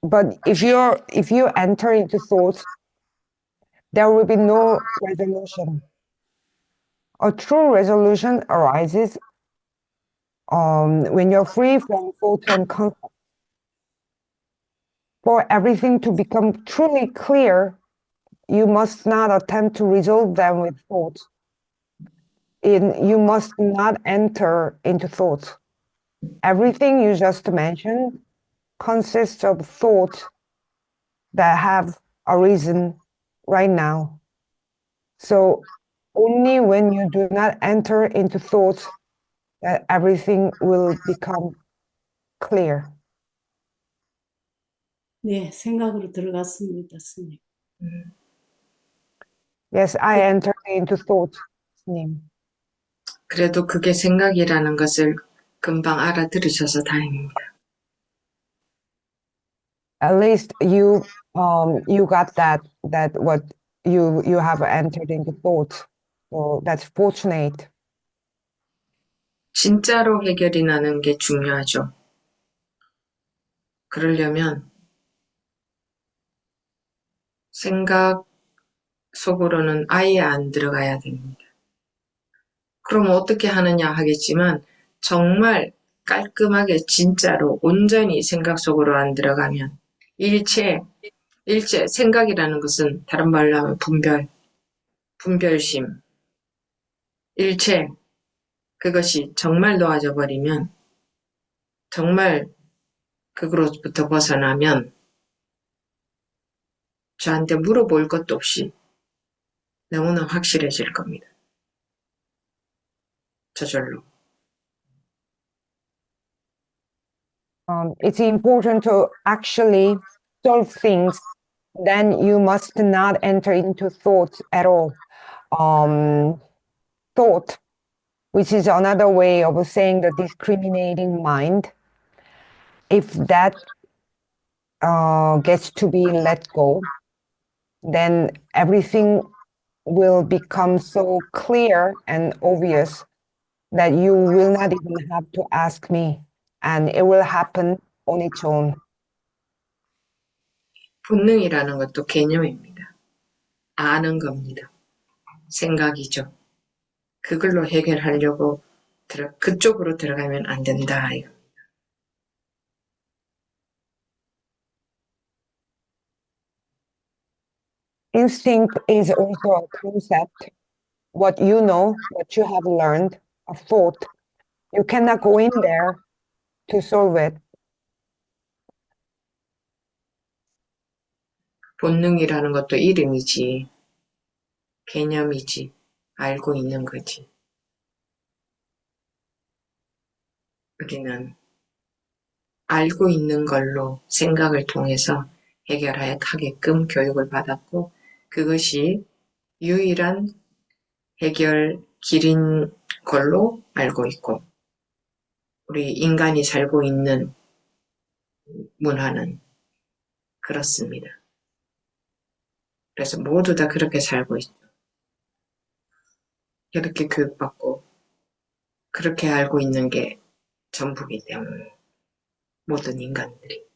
Speaker 2: But if you enter into thoughts, there will be no resolution. A true resolution arises when you're free from thoughts and concepts. For everything to become truly clear, you must not attempt to resolve them with thoughts. You must not enter into thoughts. Everything you just mentioned consists of thoughts that have arisen right now. So only when you do not enter into thoughts that everything will become clear.
Speaker 4: 네, 생각으로 들어갔습니다, 스님.
Speaker 2: Yes, I entered into thought. 님.
Speaker 1: 그래도 그게 생각이라는 것을 금방 알아들으셔서 다행입니다.
Speaker 2: At least you got that what you have entered into thought. So that's fortunate.
Speaker 1: 진짜로 해결이 나는 게 중요하죠. 그러려면 생각 속으로는 아예 안 들어가야 됩니다. 그럼 어떻게 하느냐 하겠지만 정말 깔끔하게 진짜로 온전히 생각 속으로 안 들어가면 일체 생각이라는 것은 다른 말로 하면 분별심, 일체 그것이 정말 놓아져 버리면 정말 그것부터 벗어나면 저한테 물어볼 것도 없이 너무나 확실해질 겁니다. 저절로.
Speaker 2: It's important to actually solve things. Then you must not enter into thoughts at all. Thought, which is another way of saying the discriminating mind, if that gets to be let go, then everything will become so clear and obvious that you will not even have to ask me, and it will happen on its own.
Speaker 1: 본능이라는 것도 개념입니다. 아는 겁니다. 생각이죠. 그걸로 해결하려고 그쪽으로 들어가면 안 된다.
Speaker 2: Instinct is also a concept. What you know, what you have learned, a thought. You cannot go in there to solve it.
Speaker 1: 본능이라는 것도 이름이지, 개념이지, 알고 있는 거지. 우리는 알고 있는 걸로 생각을 통해서 해결하게끔 교육을 받았고, 그것이 유일한 해결 길인 걸로 알고 있고, 우리 인간이 살고 있는 문화는 그렇습니다. 그래서 모두 다 그렇게 살고 있죠. 그렇게 교육받고 그렇게 알고 있는 게 전부기 때문에 모든 인간들이.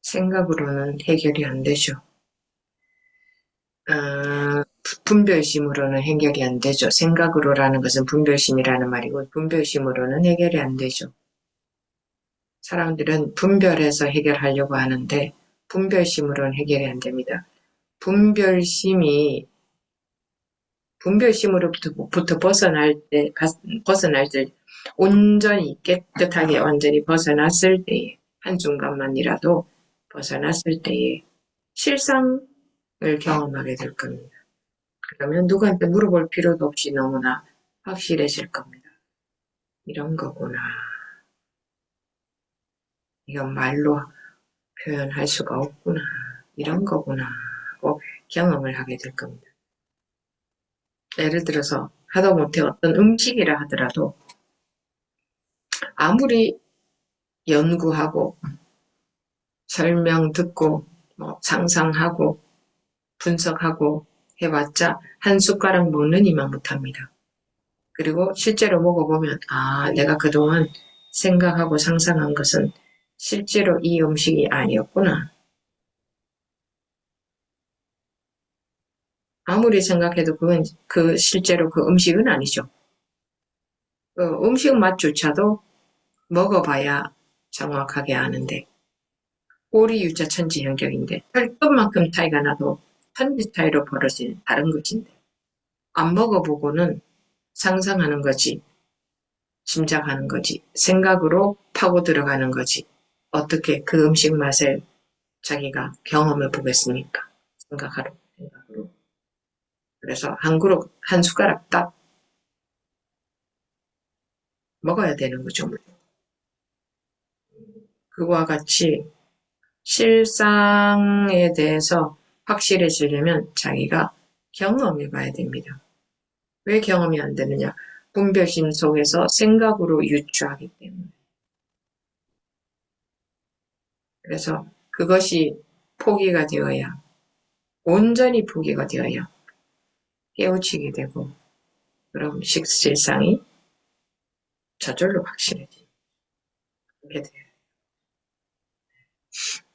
Speaker 1: 생각으로는 해결이 안 되죠. 분별심으로는 해결이 안 되죠. 생각으로라는 것은 분별심이라는 말이고 분별심으로는 해결이 안 되죠. 사람들은 분별해서 해결하려고 하는데 분별심으로는 해결이 안 됩니다. 분별심으로부터 벗어날 때 온전히 깨끗하게 완전히 벗어났을 때에 한순간만이라도 벗어났을 때에 실상을 경험하게 될 겁니다. 그러면 누구한테 물어볼 필요도 없이 너무나 확실해질 겁니다. 이런 거구나. 이건 말로 표현할 수가 없구나. 이런 거구나 하고 경험을 하게 될 겁니다. 예를 들어서 하다못해 어떤 음식이라 하더라도 아무리 연구하고 설명 듣고 상상하고 분석하고 해봤자 한 숟가락 먹는 이만 못합니다. 그리고 실제로 먹어보면 내가 그동안 생각하고 상상한 것은 실제로 이 음식이 아니었구나. 아무리 생각해도 그건 실제로 그 음식은 아니죠. 음식 맛조차도 먹어봐야 정확하게 아는데 오리 유자 천지 현격인데 혈급만큼 차이가 나도 천지 차이로 벌어진 다른 것인데 안 먹어보고는 상상하는 거지, 짐작하는 거지, 생각으로 파고 들어가는 거지. 어떻게 그 음식 맛을 자기가 경험해 보겠습니까? 생각으로. 그래서 한 그릇, 한 숟가락 딱 먹어야 되는 거죠. 그와 같이 실상에 대해서 확실해지려면 자기가 경험해 봐야 됩니다. 왜 경험이 안 되느냐? 분별심 속에서 생각으로 유추하기 때문에. 그래서 그것이 포기가 되어야, 온전히 포기가 되어야 깨우치게 되고, 그럼 실상이 저절로 확실해지게 돼요.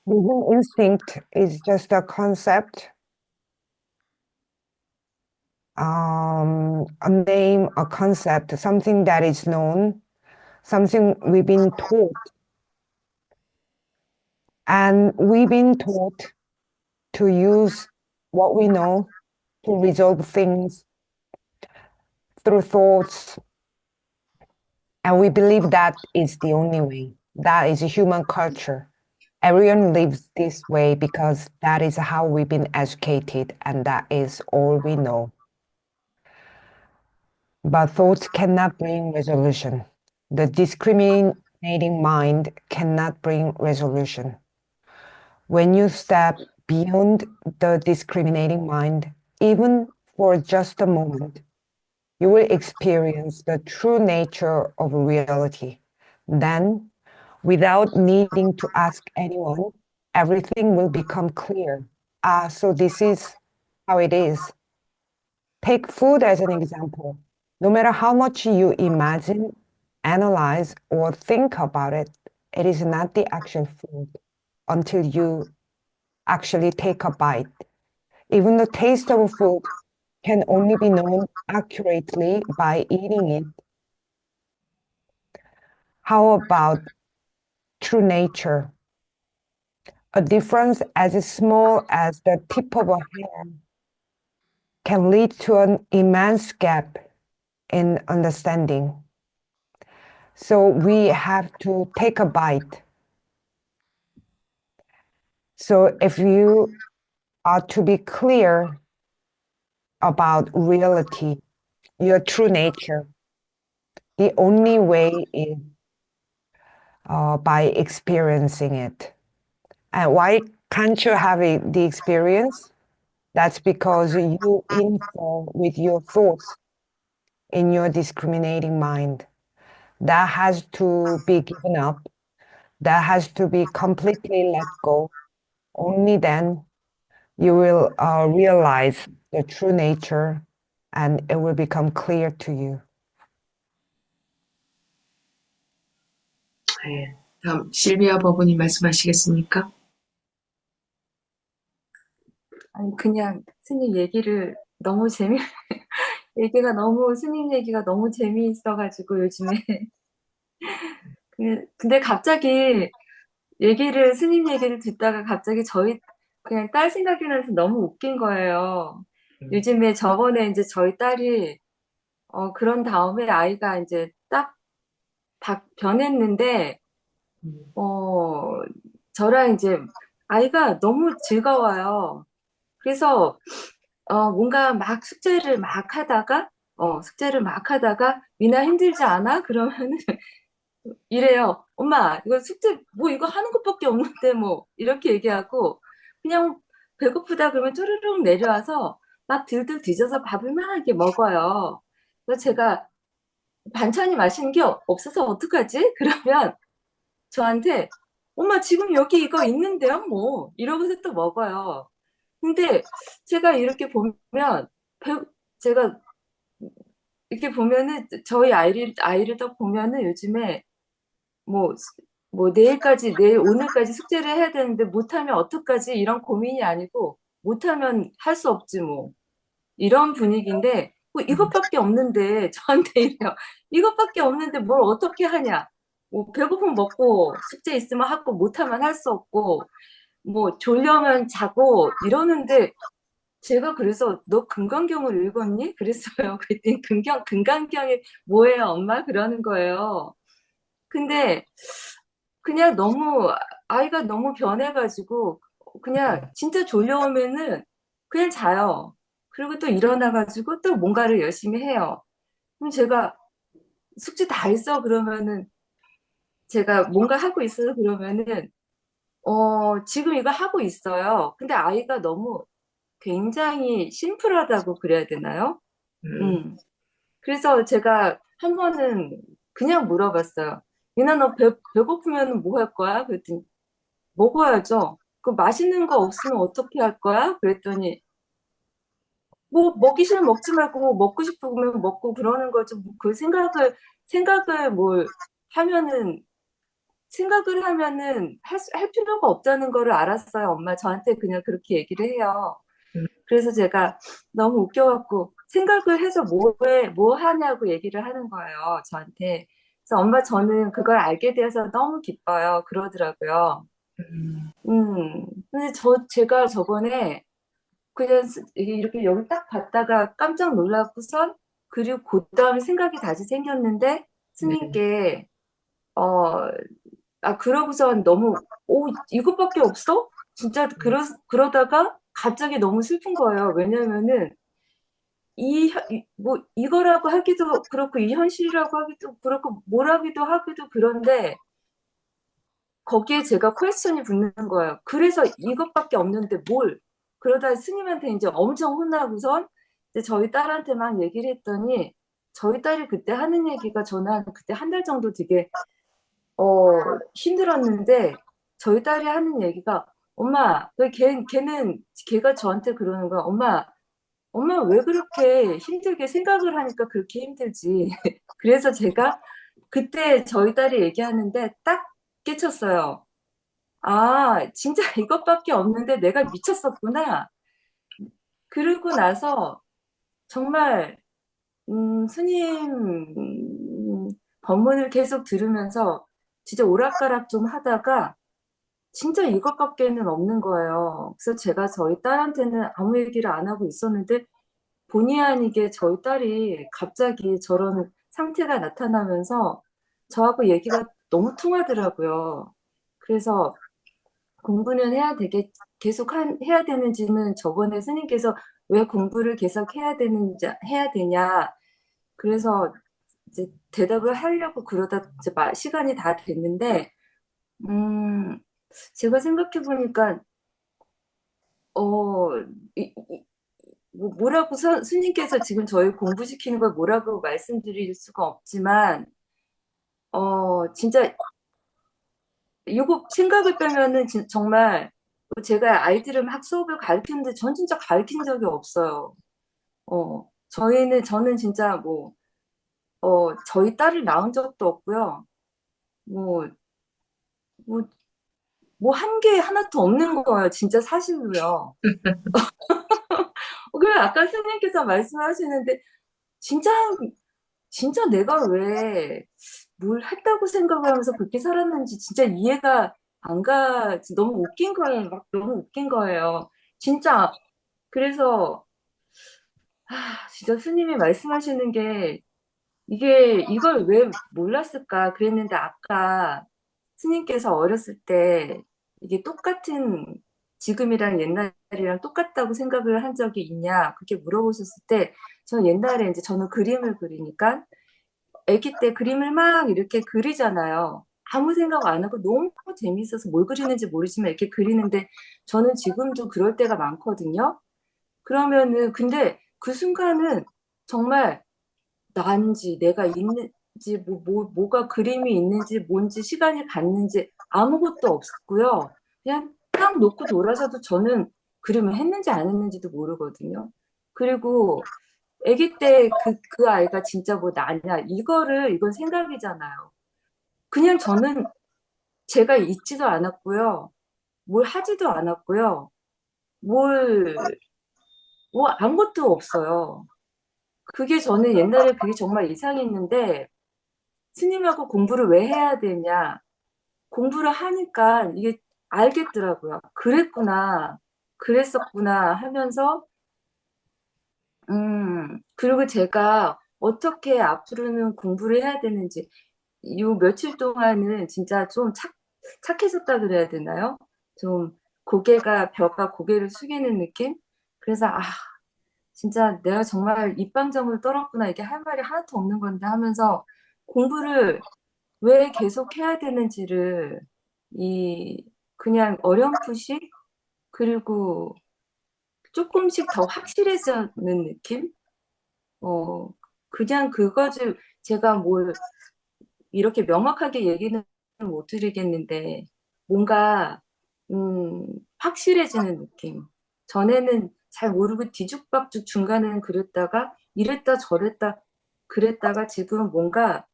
Speaker 2: Living instinct is just a concept, a name, a concept, something that is known, something we've been taught. And we've been taught to use what we know to resolve things through thoughts. And we believe that is the only way. That is a human culture. Everyone lives this way because that is how we've been educated and that is all we know. But thoughts cannot bring resolution. The discriminating mind cannot bring resolution. When you step beyond the discriminating mind, even for just a moment, you will experience the true nature of reality. Then, without needing to ask anyone, everything will become clear. So this is how it is. Take food as an example. No matter how much you imagine, analyze, or think about it, it is not the actual food until you actually take a bite. Even the taste of food can only be known accurately by eating it. How about true nature? A difference as small as the tip of a hair can lead to an immense gap in understanding. So we have to take a bite. So if you are to be clear about reality, your true nature, the only way is by experiencing it. And why can't you have the experience? That's because you info with your thoughts in your discriminating mind. That has to be given up. That has to be completely let go. Only then you will realize the true nature and it will become clear to you.
Speaker 1: 네, 다음 실비아 법원이 말씀하시겠습니까?
Speaker 6: 아니, 그냥 스님 얘기를 너무 스님 얘기가 너무 재미있어가지고 요즘에. 근데 갑자기 스님 얘기를 듣다가 갑자기 그냥 딸 생각이 나서 너무 웃긴 거예요. 요즘에 저번에 이제 저희 딸이, 그런 다음에 아이가 이제 딱 변했는데, 저랑 이제 아이가 너무 즐거워요. 그래서 뭔가 막 숙제를 막 하다가 미나 힘들지 않아? 그러면은 이래요. 엄마, 이거 숙제 뭐 이거 하는 것밖에 없는데 뭐 이렇게 얘기하고 그냥 배고프다 그러면 쪼르륵 내려와서 막 들들 뒤져서 밥을 막 이렇게 먹어요. 그래서 제가 반찬이 맛있는 게 없어서 어떡하지? 그러면 저한테 엄마 지금 여기 이거 있는데요? 뭐 이러고서 또 먹어요. 근데 제가 이렇게 보면 제가 이렇게 보면은 저희 아이를 딱 보면은 요즘에 뭐 오늘까지 숙제를 해야 되는데 못하면 어떡하지? 이런 고민이 아니고 못하면 할 수 없지 뭐 이런 분위기인데 뭐 이것밖에 없는데 저한테 이래요. 이것밖에 없는데 뭘 어떻게 하냐? 뭐 배고프면 먹고 숙제 있으면 하고 못하면 할 수 없고 뭐 졸려면 자고 이러는데 제가 그래서 너 금강경을 읽었니? 그랬어요. 그랬더니 금강경이 뭐예요, 엄마? 그러는 거예요. 근데 그냥 아이가 너무 변해가지고 그냥 진짜 졸려오면은 그냥 자요. 그리고 또 일어나가지고 또 뭔가를 열심히 해요. 그럼 제가 숙제 다 했어? 그러면은 제가 뭔가 하고 있어서 그러면은, 지금 이거 하고 있어요. 근데 아이가 너무 굉장히 심플하다고 그래야 되나요?
Speaker 1: 음,
Speaker 6: 음. 그래서 제가 한 번은 그냥 물어봤어요. 유나, 너 배고프면 뭐 할 거야? 그랬더니, 먹어야죠. 그 맛있는 거 없으면 어떻게 할 거야? 그랬더니, 뭐, 먹기 싫으면 먹지 말고, 뭐 먹고 싶으면 먹고 그러는 거죠. 뭐그 생각을 뭘 하면은, 생각을 하면은 할 필요가 없다는 거를 알았어요. 엄마 저한테 그냥 그렇게 얘기를 해요.
Speaker 1: 음,
Speaker 6: 그래서 제가 너무 웃겨갖고 생각을 해서 뭐 하냐고 얘기를 하는 거예요, 저한테. 그래서 엄마 저는 그걸 알게 돼서 너무 기뻐요. 그러더라고요.
Speaker 1: 음,
Speaker 6: 근데 제가 저번에 그냥 이렇게 여기 딱 봤다가 깜짝 놀랐고선 그리고 그 다음에 생각이 다시 생겼는데
Speaker 1: 네.
Speaker 6: 스님께 어, 그러고선 너무, 이것밖에 없어? 진짜,
Speaker 1: 음,
Speaker 6: 그러다가 갑자기 너무 슬픈 거예요. 왜냐면은, 이거라고 하기도 그렇고, 이 현실이라고 하기도 그렇고, 뭐라기도 하기도 그런데, 거기에 제가 퀘스천이 붙는 거예요. 그래서 이것밖에 없는데 뭘? 그러다 스님한테 이제 엄청 혼나고선, 이제 저희 딸한테 막 얘기를 했더니, 저희 딸이 그때 하는 얘기가 저는 그때 한 달 정도 되게 힘들었는데 저희 딸이 하는 얘기가 엄마, 걔가 저한테 그러는 거야. 엄마 왜 그렇게 힘들게 생각을 하니까 그렇게 힘들지. 그래서 제가 그때 저희 딸이 얘기하는데 딱 깨쳤어요. 아, 진짜 이것밖에 없는데 내가 미쳤었구나. 그러고 나서 정말 스님 법문을 계속 들으면서 진짜 오락가락 좀 하다가 진짜 이것밖에는 없는 거예요. 그래서 제가 저희 딸한테는 아무 얘기를 안 하고 있었는데 본의 아니게 저희 딸이 갑자기 저런 상태가 나타나면서 저하고 얘기가 너무 통하더라고요. 그래서 공부는 해야 되는지는 저번에 스님께서 왜 공부를 계속 해야 되냐. 그래서 이제 대답을 하려고 그러다 이제 시간이 다 됐는데, 음, 제가 생각해 보니까 어, 뭐라고 스님께서 지금 저희 공부시키는 걸 뭐라고 말씀드릴 수가 없지만, 진짜 이거 생각을 빼면은 정말 제가 아이들을 막 수업을 가르치는데 전 진짜 가르친 적이 없어요. 저는 진짜 저희 딸을 낳은 적도 없고요. 뭐, 뭐, 한 게 하나도 없는 거예요. 진짜 사실로요. 그래, 아까 스님께서 말씀하시는데, 진짜, 진짜 내가 왜 뭘 했다고 생각을 하면서 그렇게 살았는지 진짜 이해가 안 가, 너무 웃긴 거예요. 막 너무 웃긴 거예요. 진짜, 그래서, 진짜 스님이 말씀하시는 게, 이걸 왜 몰랐을까 그랬는데 아까 스님께서 어렸을 때 이게 지금이랑 옛날이랑 똑같다고 생각을 한 적이 있냐 그렇게 물어보셨을 때 저는 옛날에 이제 저는 그림을 그리니까 아기 때 그림을 막 이렇게 그리잖아요. 아무 생각 안 하고 너무 재밌어서 뭘 그리는지 모르지만 이렇게 그리는데 저는 지금도 그럴 때가 많거든요. 그러면은 근데 그 순간은 정말 난지 내가 있는지 뭐가 그림이 있는지 뭔지 시간이 갔는지 아무것도 없고요. 그냥 딱 놓고 돌아서도 저는 그림을 했는지 안 했는지도 모르거든요. 그리고 아기 때 그 아이가 진짜 뭐 나냐 이건 생각이잖아요. 그냥 저는 제가 있지도 않았고요. 뭘 하지도 않았고요. 뭘 아무것도 없어요. 저는 옛날에 그게 정말 이상했는데 스님하고 공부를 왜 해야 되냐. 공부를 하니까 이게 알겠더라고요. 그랬었구나 하면서, 그리고 제가 어떻게 앞으로는 공부를 해야 되는지, 요 며칠 동안은 진짜 좀 착해졌다 그래야 되나요? 좀 벼가 고개를 숙이는 느낌? 그래서, 진짜 내가 정말 입방정을 떨었구나. 이게 할 말이 하나도 없는 건데 하면서 공부를 왜 계속 해야 되는지를 그냥 어렴풋이 그리고 조금씩 더 확실해지는 느낌? 어, 그냥 그거를 제가 뭘 이렇게 명확하게 얘기는 못 드리겠는데 뭔가 확실해지는 느낌. 전에는 잘 모르고 뒤죽박죽 중간에는 그랬다가 이랬다 저랬다 그랬다가 지금 뭔가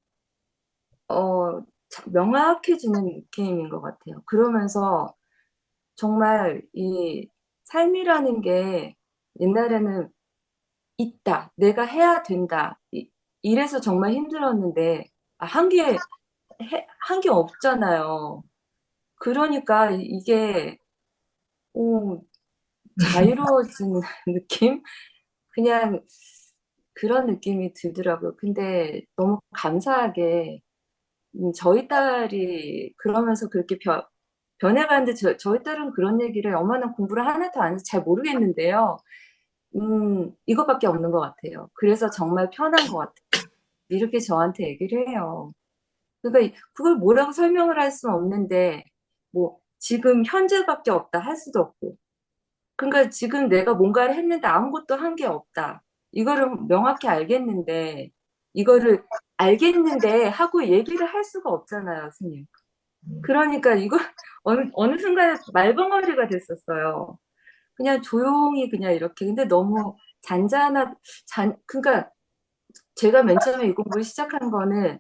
Speaker 6: 명확해지는 느낌인 것 같아요. 그러면서 정말 이 삶이라는 게 옛날에는 있다, 내가 해야 된다. 이래서 정말 힘들었는데 한 게 없잖아요. 그러니까 이게 오, 자유로워지는 느낌? 그냥 그런 느낌이 들더라고요. 근데 너무 감사하게 저희 딸이 그러면서 그렇게 변해가는데 저희 딸은 그런 얘기를 엄마는 공부를 하나도 안 해서 잘 모르겠는데요. 이것밖에 없는 것 같아요. 그래서 정말 편한 것 같아요. 이렇게 저한테 얘기를 해요. 그러니까 그걸 뭐라고 설명을 할 수는 없는데 뭐 지금 현재밖에 없다 할 수도 없고 그러니까 지금 내가 뭔가를 했는데 아무것도 한 게 없다. 이거를 명확히 알겠는데 이거를 알겠는데 하고 얘기를 할 수가 없잖아요, 선생님. 그러니까 이거 어느 순간에 말벙어리가 됐었어요. 그냥 조용히 그냥 이렇게. 근데 너무 그러니까 제가 맨 처음에 이 공부를 시작한 거는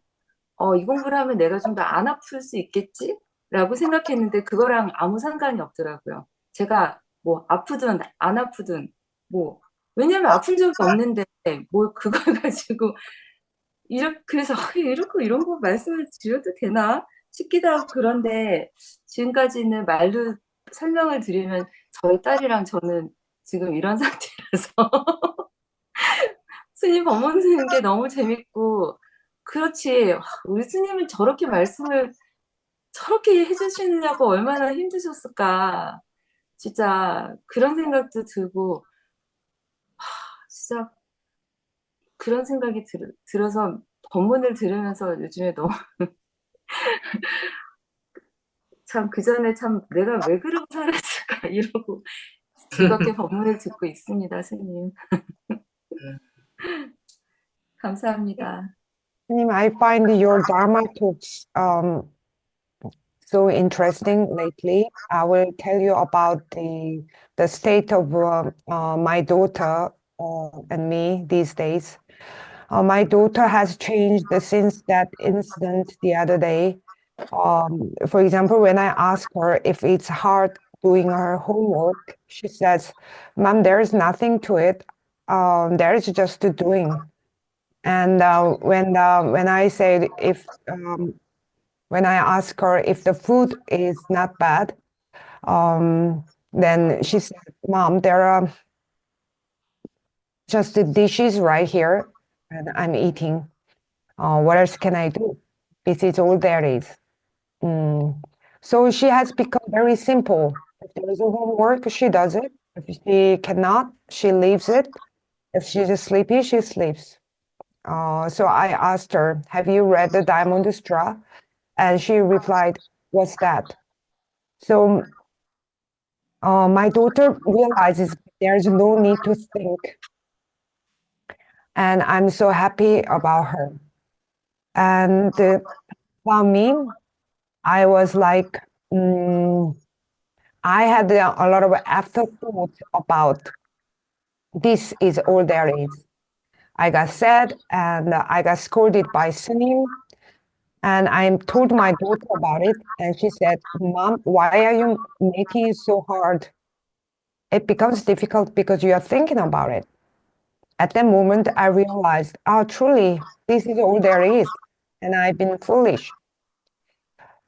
Speaker 6: 이 공부를 하면 내가 좀 더 안 아플 수 있겠지? 라고 생각했는데 그거랑 아무 상관이 없더라고요. 제가 뭐 아프든 안 아프든 뭐 왜냐면 아픈 적이 없는데 뭘 그걸 가지고 그래서 이런 거 말씀을 드려도 되나 싶기도 하고 그런데 지금까지는 말로 설명을 드리면 저희 딸이랑 저는 지금 이런 상태라서 스님 법문 듣는 게 너무 재밌고 그렇지 우리 스님은 저렇게 해주시느냐고 얼마나 힘드셨을까 진짜 그런 생각도 들고 진짜 그런 생각이 들어서 법문을 들으면서 요즘에 너무 참 그전에 참 내가 왜 그러고 살았을까 이러고 즐겁게 법문을 듣고 있습니다, 스님. 감사합니다.
Speaker 2: Nim, I find your Dharma talks so interesting lately. I will tell you about the state of my daughter and me these days. My daughter has changed since that incident the other day. For example, when I ask her if it's hard doing her homework, she says, "Mom, there's nothing to it. There's just doing." And when I said when I ask her if the food is not bad, then she said, "Mom, there are just the dishes right here, and I'm eating. What else can I do? This is all there is." So she has become very simple. If there is a homework, she does it. If she cannot, she leaves it. If she's sleepy, she sleeps. So I asked her, "Have you read The Diamond Straw?" And she replied, "What's that?" So my daughter realizes there's no need to think. And I'm so happy about her. And for me, I was like, I had a lot of afterthought about this is all there is. I got sad and I got scolded by Sunil. And I told my daughter about it. And she said, "Mom, why are you making it so hard? It becomes difficult because you are thinking about it." At that moment, I realized, oh, truly, this is all there is. And I've been foolish.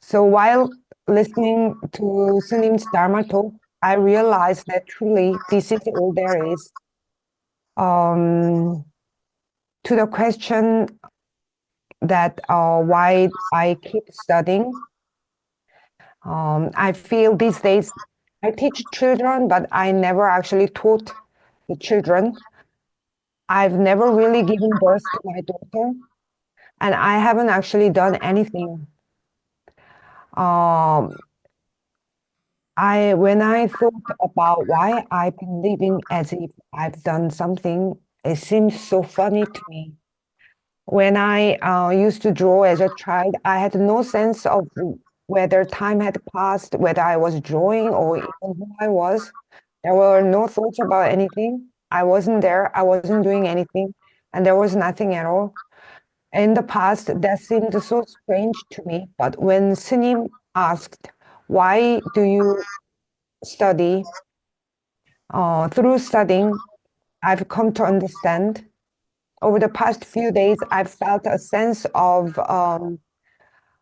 Speaker 2: So while listening to Sunim's Dharma talk, I realized that truly this is all there is. To the question that why I keep studying, I feel these days I teach children, but I never actually taught the children. I've never really given birth to my daughter. And I haven't actually done anything. When I thought about why I've been living as if I've done something, it seems so funny to me. When I used to draw as a child, I had no sense of whether time had passed, whether I was drawing or even who I was. There were no thoughts about anything. I wasn't there. I wasn't doing anything, and there was nothing at all. In the past, that seemed so strange to me. But when Snim asked, "Why do you study?" Through studying, I've come to understand. Over the past few days, I've felt a sense of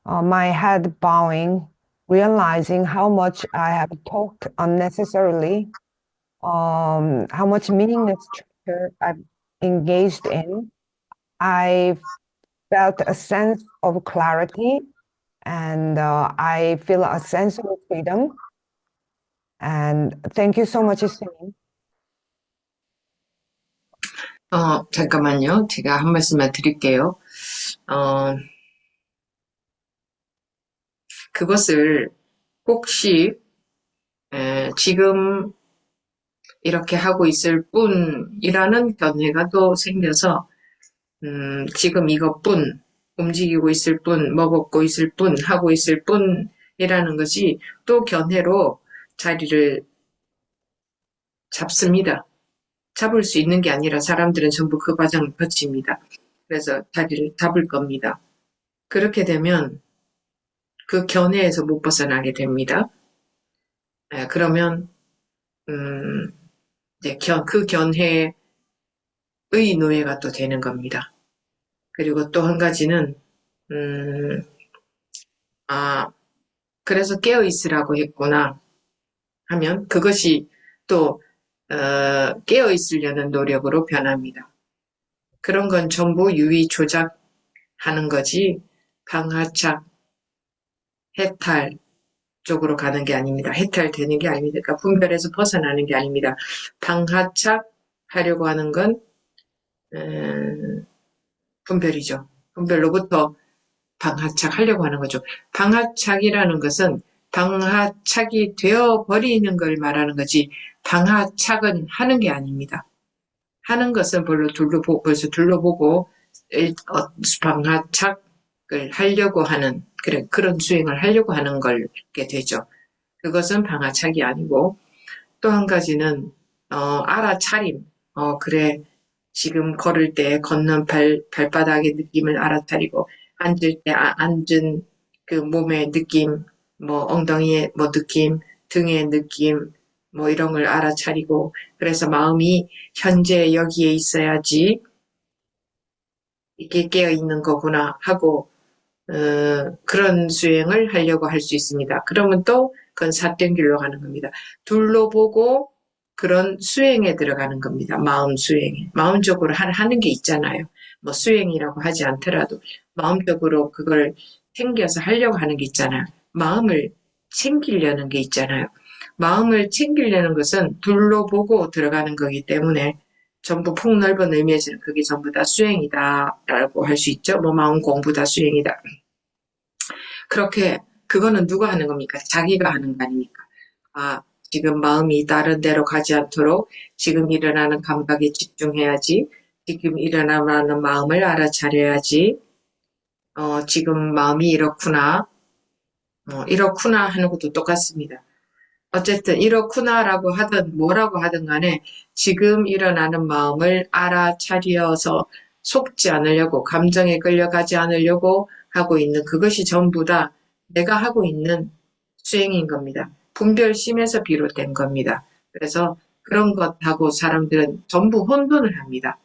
Speaker 2: my head bowing, realizing how much I have talked unnecessarily, how much meaningless chatter I've engaged in. I felt a sense of clarity, and I feel a sense of freedom. And thank you so much, Sinin.
Speaker 1: 잠깐만요. 제가 한 말씀만 드릴게요. 그것을 혹시 지금 이렇게 하고 있을 뿐이라는 견해가 또 생겨서 지금 이것뿐, 움직이고 있을 뿐, 먹고 있을 뿐, 하고 있을 뿐이라는 것이 또 견해로 자리를 잡습니다. 잡을 수 있는 게 아니라 사람들은 전부 그 과정을 거칩니다. 그래서 자리를 잡을 겁니다. 그렇게 되면 그 견해에서 못 벗어나게 됩니다. 그러면 이제 그 견해의 노예가 또 되는 겁니다. 그리고 또 한 가지는 그래서 깨어 있으라고 했구나 하면 그것이 또 깨어 있으려는 노력으로 변합니다. 그런 건 전부 유의 조작하는 거지 방하착, 해탈 쪽으로 가는 게 아닙니다. 해탈되는 게 아닙니다. 그러니까 분별에서 벗어나는 게 아닙니다. 방하착 하려고 하는 건 분별이죠. 분별로부터 방하착 하려고 하는 거죠. 방하착이라는 것은 방하착이 되어버리는 걸 말하는 거지 방하착은 하는 게 아닙니다. 하는 것은 벌써 둘러보고 방하착을 하려고 하는 그런 수행을 하려고 하는 걸게 되죠. 그것은 방하착이 아니고 또 한 가지는 알아차림. 그래 지금 걸을 때 걷는 발바닥의 느낌을 알아차리고 앉을 때 앉은 그 몸의 느낌, 뭐 엉덩이의 뭐 느낌, 등의 느낌, 뭐 이런 걸 알아차리고 그래서 마음이 현재 여기에 있어야지 이게 깨어 있는 거구나 하고 그런 수행을 하려고 할 수 있습니다. 그러면 또 그건 사땡길로 가는 겁니다. 둘러보고 그런 수행에 들어가는 겁니다. 마음 수행에. 마음적으로 하는 게 있잖아요. 뭐 수행이라고 하지 않더라도 마음적으로 그걸 챙겨서 하려고 하는 게 있잖아요. 마음을 챙기려는 게 있잖아요. 마음을 챙기려는 것은 둘러보고 들어가는 거기 때문에 전부 폭넓은 의미에서는 그게 전부 다 수행이다라고 할 수 있죠. 뭐 마음 공부 다 수행이다. 그렇게 그거는 누가 하는 겁니까? 자기가 하는 거 아닙니까? 지금 마음이 다른 데로 가지 않도록 지금 일어나는 감각에 집중해야지. 지금 일어나는 마음을 알아차려야지. 지금 마음이 이렇구나. 이렇구나 하는 것도 똑같습니다. 어쨌든 이렇구나라고 하든 뭐라고 하든 간에 지금 일어나는 마음을 알아차려서 속지 않으려고 감정에 끌려가지 않으려고 하고 있는 그것이 전부 다 내가 하고 있는 수행인 겁니다. 분별심에서 비롯된 겁니다. 그래서 그런 것하고 사람들은 전부 혼돈을 합니다.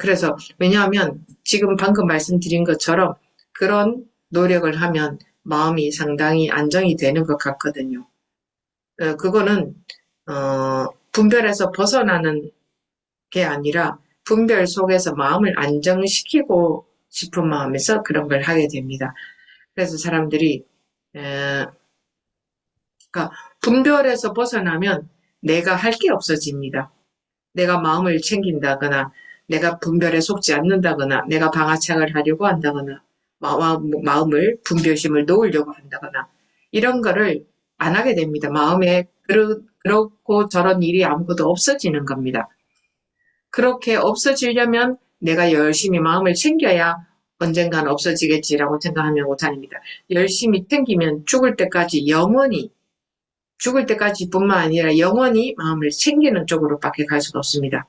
Speaker 1: 그래서 왜냐하면 지금 방금 말씀드린 것처럼 그런 노력을 하면 마음이 상당히 안정이 되는 것 같거든요. 그거는 분별에서 벗어나는 게 아니라 분별 속에서 마음을 안정시키고 싶은 마음에서 그런 걸 하게 됩니다. 그래서 사람들이 그러니까 분별에서 벗어나면 내가 할 게 없어집니다. 내가 마음을 챙긴다거나 내가 분별에 속지 않는다거나 내가 방아착을 하려고 한다거나 마음을 분별심을 놓으려고 한다거나 이런 거를 안 하게 됩니다. 마음에 그렇고 저런 일이 아무것도 없어지는 겁니다. 그렇게 없어지려면 내가 열심히 마음을 챙겨야 언젠간 없어지겠지라고 생각하면 오산입니다. 열심히 챙기면 죽을 때까지뿐만 아니라 영원히 마음을 챙기는 쪽으로밖에 갈 수가 없습니다.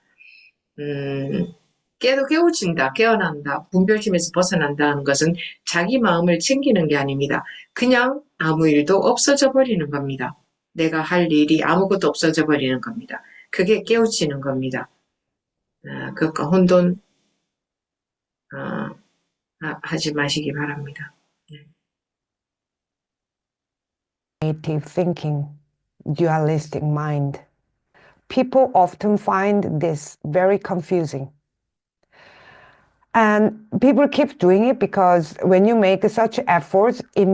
Speaker 1: 깨우친다, 깨어난다, 분별심에서 벗어난다는 것은 자기 마음을 챙기는 게 아닙니다. 그냥 아무 일도 없어져 버리는 겁니다. 내가 할 일이 아무것도 없어져 버리는 겁니다. 그게 깨우치는 겁니다. 그러니까 혼돈 하지 마시기 바랍니다.
Speaker 2: Native thinking, dualistic mind. People often find this very confusing. And people keep doing it because when you make such efforts, it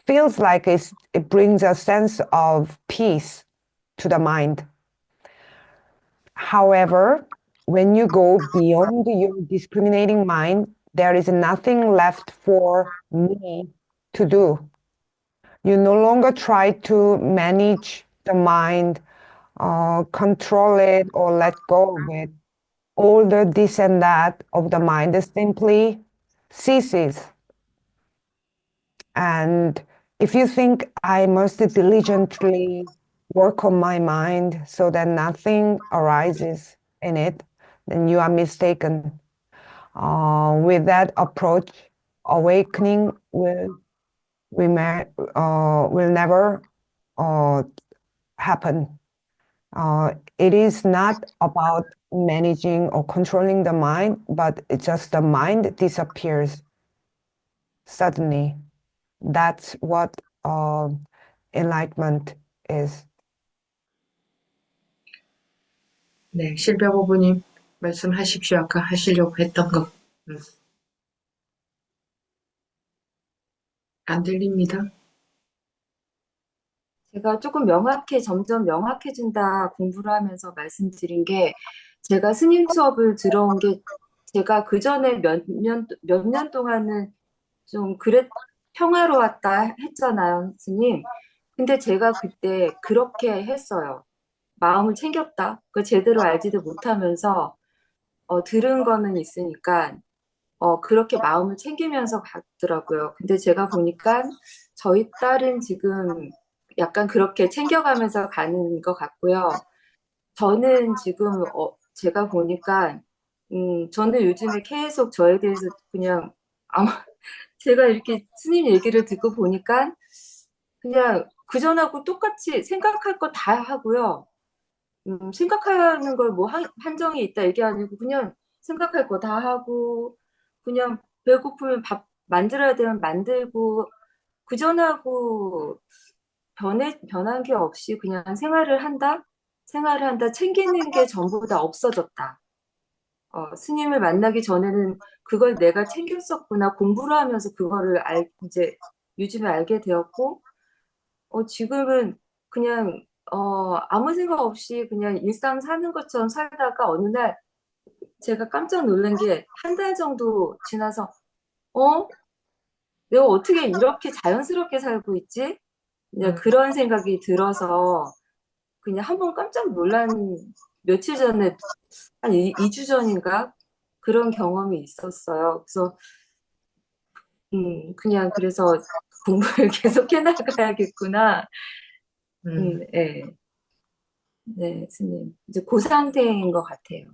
Speaker 2: feels like it brings a sense of peace to the mind. However, when you go beyond your discriminating mind, there is nothing left for me to do. You no longer try to manage the mind, control it, or let go of it. All the this and that of the mind simply ceases. And if you think I must diligently work on my mind so that nothing arises in it, then you are mistaken. With that approach, awakening will never happen. It is not about managing or controlling the mind, but it's just the mind disappears suddenly. That's what enlightenment is.
Speaker 1: 네, 실베고부님 말씀하십시오. 아까 하시려고 했던 거. 안 들립니다.
Speaker 6: 제가 조금 점점 명확해진다 공부를 하면서 말씀드린 게, 제가 스님 수업을 들어온 게, 제가 그 전에 몇 년 동안은 좀 평화로웠다 했잖아요, 스님. 근데 제가 그때 그렇게 했어요. 마음을 챙겼다. 그걸 제대로 알지도 못하면서, 들은 거는 있으니까, 그렇게 마음을 챙기면서 갔더라고요. 근데 제가 보니까 저희 딸은 지금 약간 그렇게 챙겨가면서 가는 것 같고요. 저는 지금, 제가 보니까, 저는 요즘에 계속 저에 대해서 그냥, 제가 이렇게 스님 얘기를 듣고 보니까 그냥 그전하고 똑같이 생각할 거 다 하고요. 생각하는 걸 뭐 한정이 있다 이게 아니고 그냥 생각할 거 다 하고, 그냥 배고프면 밥 만들어야 되면 만들고, 그전하고 변한 게 없이 그냥 생활을 한다, 챙기는 게 전부 다 없어졌다. 스님을 만나기 전에는 그걸 내가 챙겼었구나, 공부를 하면서 그거를 이제 요즘에 알게 되었고, 지금은 그냥, 아무 생각 없이 그냥 일상 사는 것처럼 살다가 어느 날 제가 깜짝 놀란 게, 한 달 정도 지나서, 내가 어떻게 이렇게 자연스럽게 살고 있지? 그냥 그런 생각이 들어서 그냥 한번 깜짝 놀란, 며칠 전에, 한 2주 전인가? 그런 경험이 있었어요. 그래서, 그래서 공부를 계속 해나가야겠구나. 네. 네, 스님. 이제 그 상태인 것 같아요.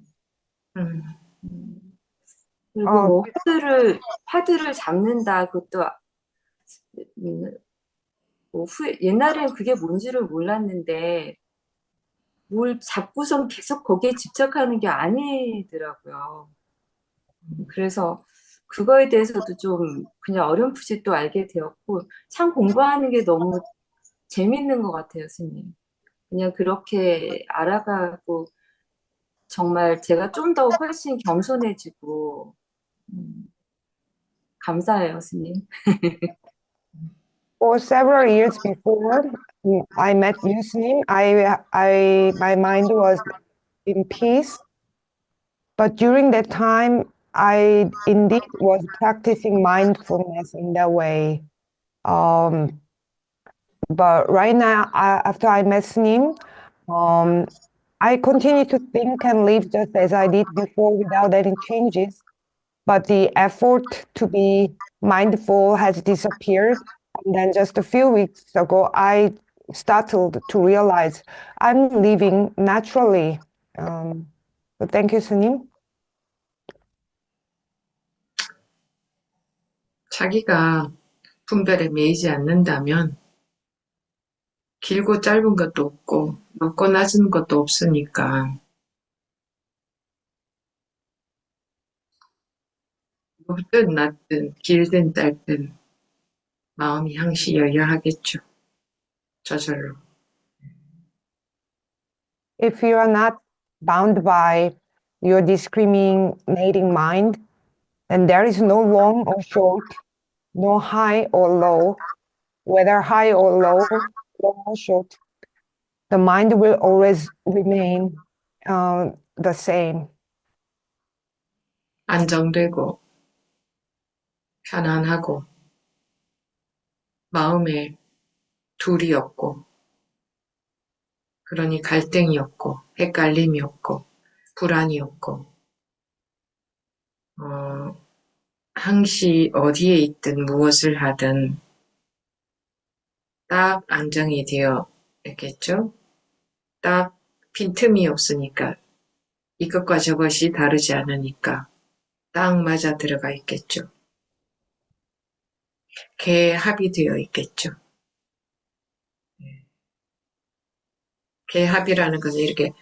Speaker 6: 그리고 뭐, 화두를 잡는다, 그것도, 뭐 옛날엔 그게 뭔지를 몰랐는데, 뭘 잡고선 계속 거기에 집착하는 게 아니더라고요. 그래서 그거에 대해서도 좀 그냥 어렴풋이 또 알게 되었고, 참 공부하는 게 너무 재밌는 것 같아요, 스님. 그냥 그렇게 알아가고, 정말 제가 좀 더 훨씬 겸손해지고, 감사해요, 스님.
Speaker 2: For several years before I met Yusnin, my mind was in peace, But during that time, I indeed was practicing mindfulness in that way. But right now, after I met Snim, I continue to think and live just as I did before without any changes. But the effort to be mindful has disappeared. And then just a few weeks ago, I started to realize I'm living naturally. But thank you, Snim.
Speaker 1: 자기가 분별에 매이지 않는다면 길고 짧은 것도 없고 높고 낮은 것도 없으니까 높든 낮든 길든 짧든 마음이 항시 여여하겠죠. 저절로.
Speaker 2: If you are not bound by your discriminating mind, then there is no long or short, no high or low, whether high or low, long or short. The mind will always remain the same.
Speaker 1: 안정되고 편안하고 마음에 둘이 없고 그러니 갈등이 없고 헷갈림이 없고 불안이 없고 항시 어디에 있든 무엇을 하든 딱 안정이 되어 있겠죠? 딱 빈틈이 없으니까 이것과 저것이 다르지 않으니까 딱 맞아 들어가 있겠죠. 개합이 되어 있겠죠. 개합이라는 것은 이렇게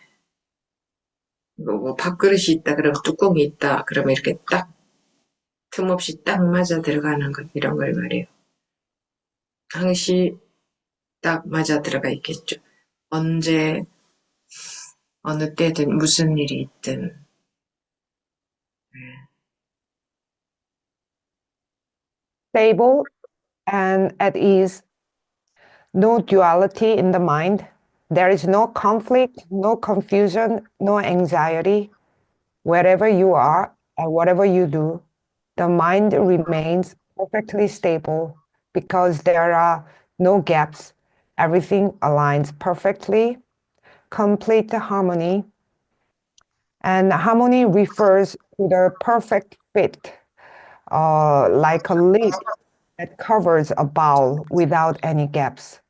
Speaker 1: 뭐 밥그릇이 있다 그러면 뚜껑이 있다 그러면 이렇게 딱 틈없이 딱 맞아 들어가는 것 이런 걸 말해요. 항시 딱 맞아 들어가 있겠죠. 언제 어느 때든 무슨 일이 있든
Speaker 2: Stable and at ease, no duality in the mind. There is no conflict, no confusion, no anxiety. Wherever you are and whatever you do, the mind remains perfectly stable because there are no gaps. Everything aligns perfectly, complete harmony. And harmony refers to the perfect fit, like a lid that covers a bowl without any gaps.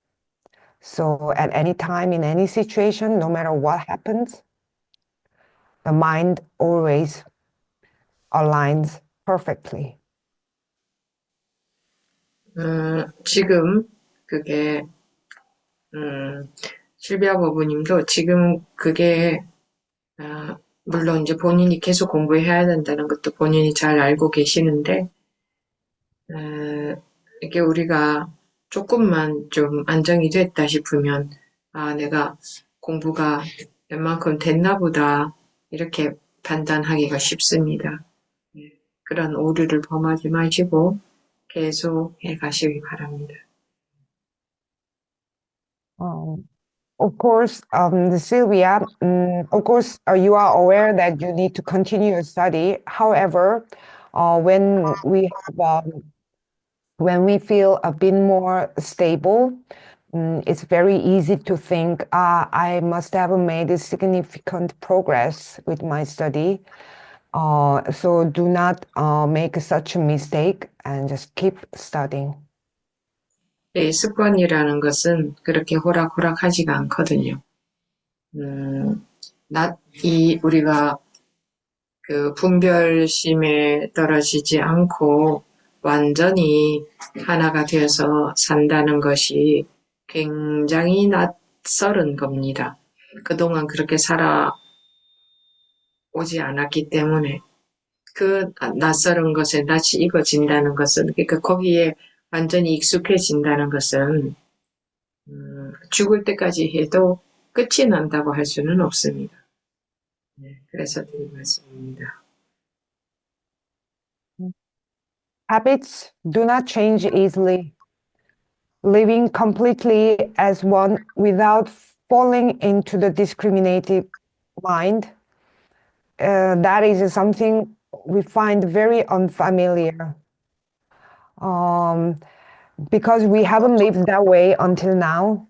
Speaker 2: So at any time, in any situation, no matter what happens, the mind always aligns perfectly.
Speaker 1: 지금 그게 실비아 부부님도 지금 그게 물론 이제 본인이 계속 공부해야 된다는 것도 본인이 잘 알고 계시는데 이게 우리가 조금만 좀 안정이 됐다 싶으면 내가 공부가 웬만큼 됐나 보다 이렇게 판단하기가 쉽습니다. 그런 오류를 범하지 마시고 계속 해 가시기 바랍니다.
Speaker 2: Of course, Sylvia, of course, you are aware that you need to continue your study. However, when we feel a bit more stable, it's very easy to think, I must have made a significant progress with my study. So do not make such a mistake and just keep studying.
Speaker 1: 습관이라는 것은 그렇게 호락호락하지가 않거든요. 우리가 그 분별심에 떨어지지 않고 완전히 하나가 되어서 산다는 것이 굉장히 낯설은 겁니다. 그동안 그렇게 살아오지 않았기 때문에 그 낯설은 것에 낯이 익어진다는 것은 그러니까 거기에 완전히 익숙해진다는 것은 죽을 때까지 해도 끝이 난다고 할 수는 없습니다. 그래서 드린 말씀입니다.
Speaker 2: Habits do not change easily. Living completely as one without falling into the discriminative mind, that is something we find very unfamiliar. Because we haven't lived that way until now.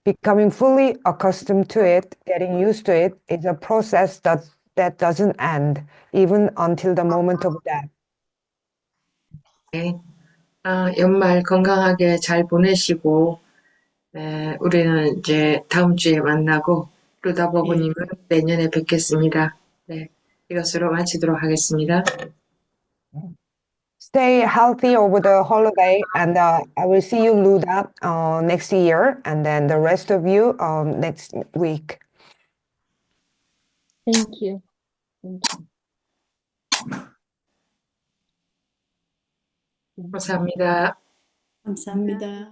Speaker 2: Becoming fully accustomed to it, getting used to it, is a process that doesn't end, even until the moment of death.
Speaker 1: 네. 연말 건강하게 잘 보내시고, 우리는 이제 다음 주에 만나고, 루다 버브님은 내년에 뵙겠습니다. 네. 이것으로 마치도록 하겠습니다.
Speaker 2: Stay healthy over the holiday, and I will see you, Luda, next year, and then the rest of you next week.
Speaker 5: Thank you. Thank you.
Speaker 1: 감사합니다.
Speaker 4: 감사합니다.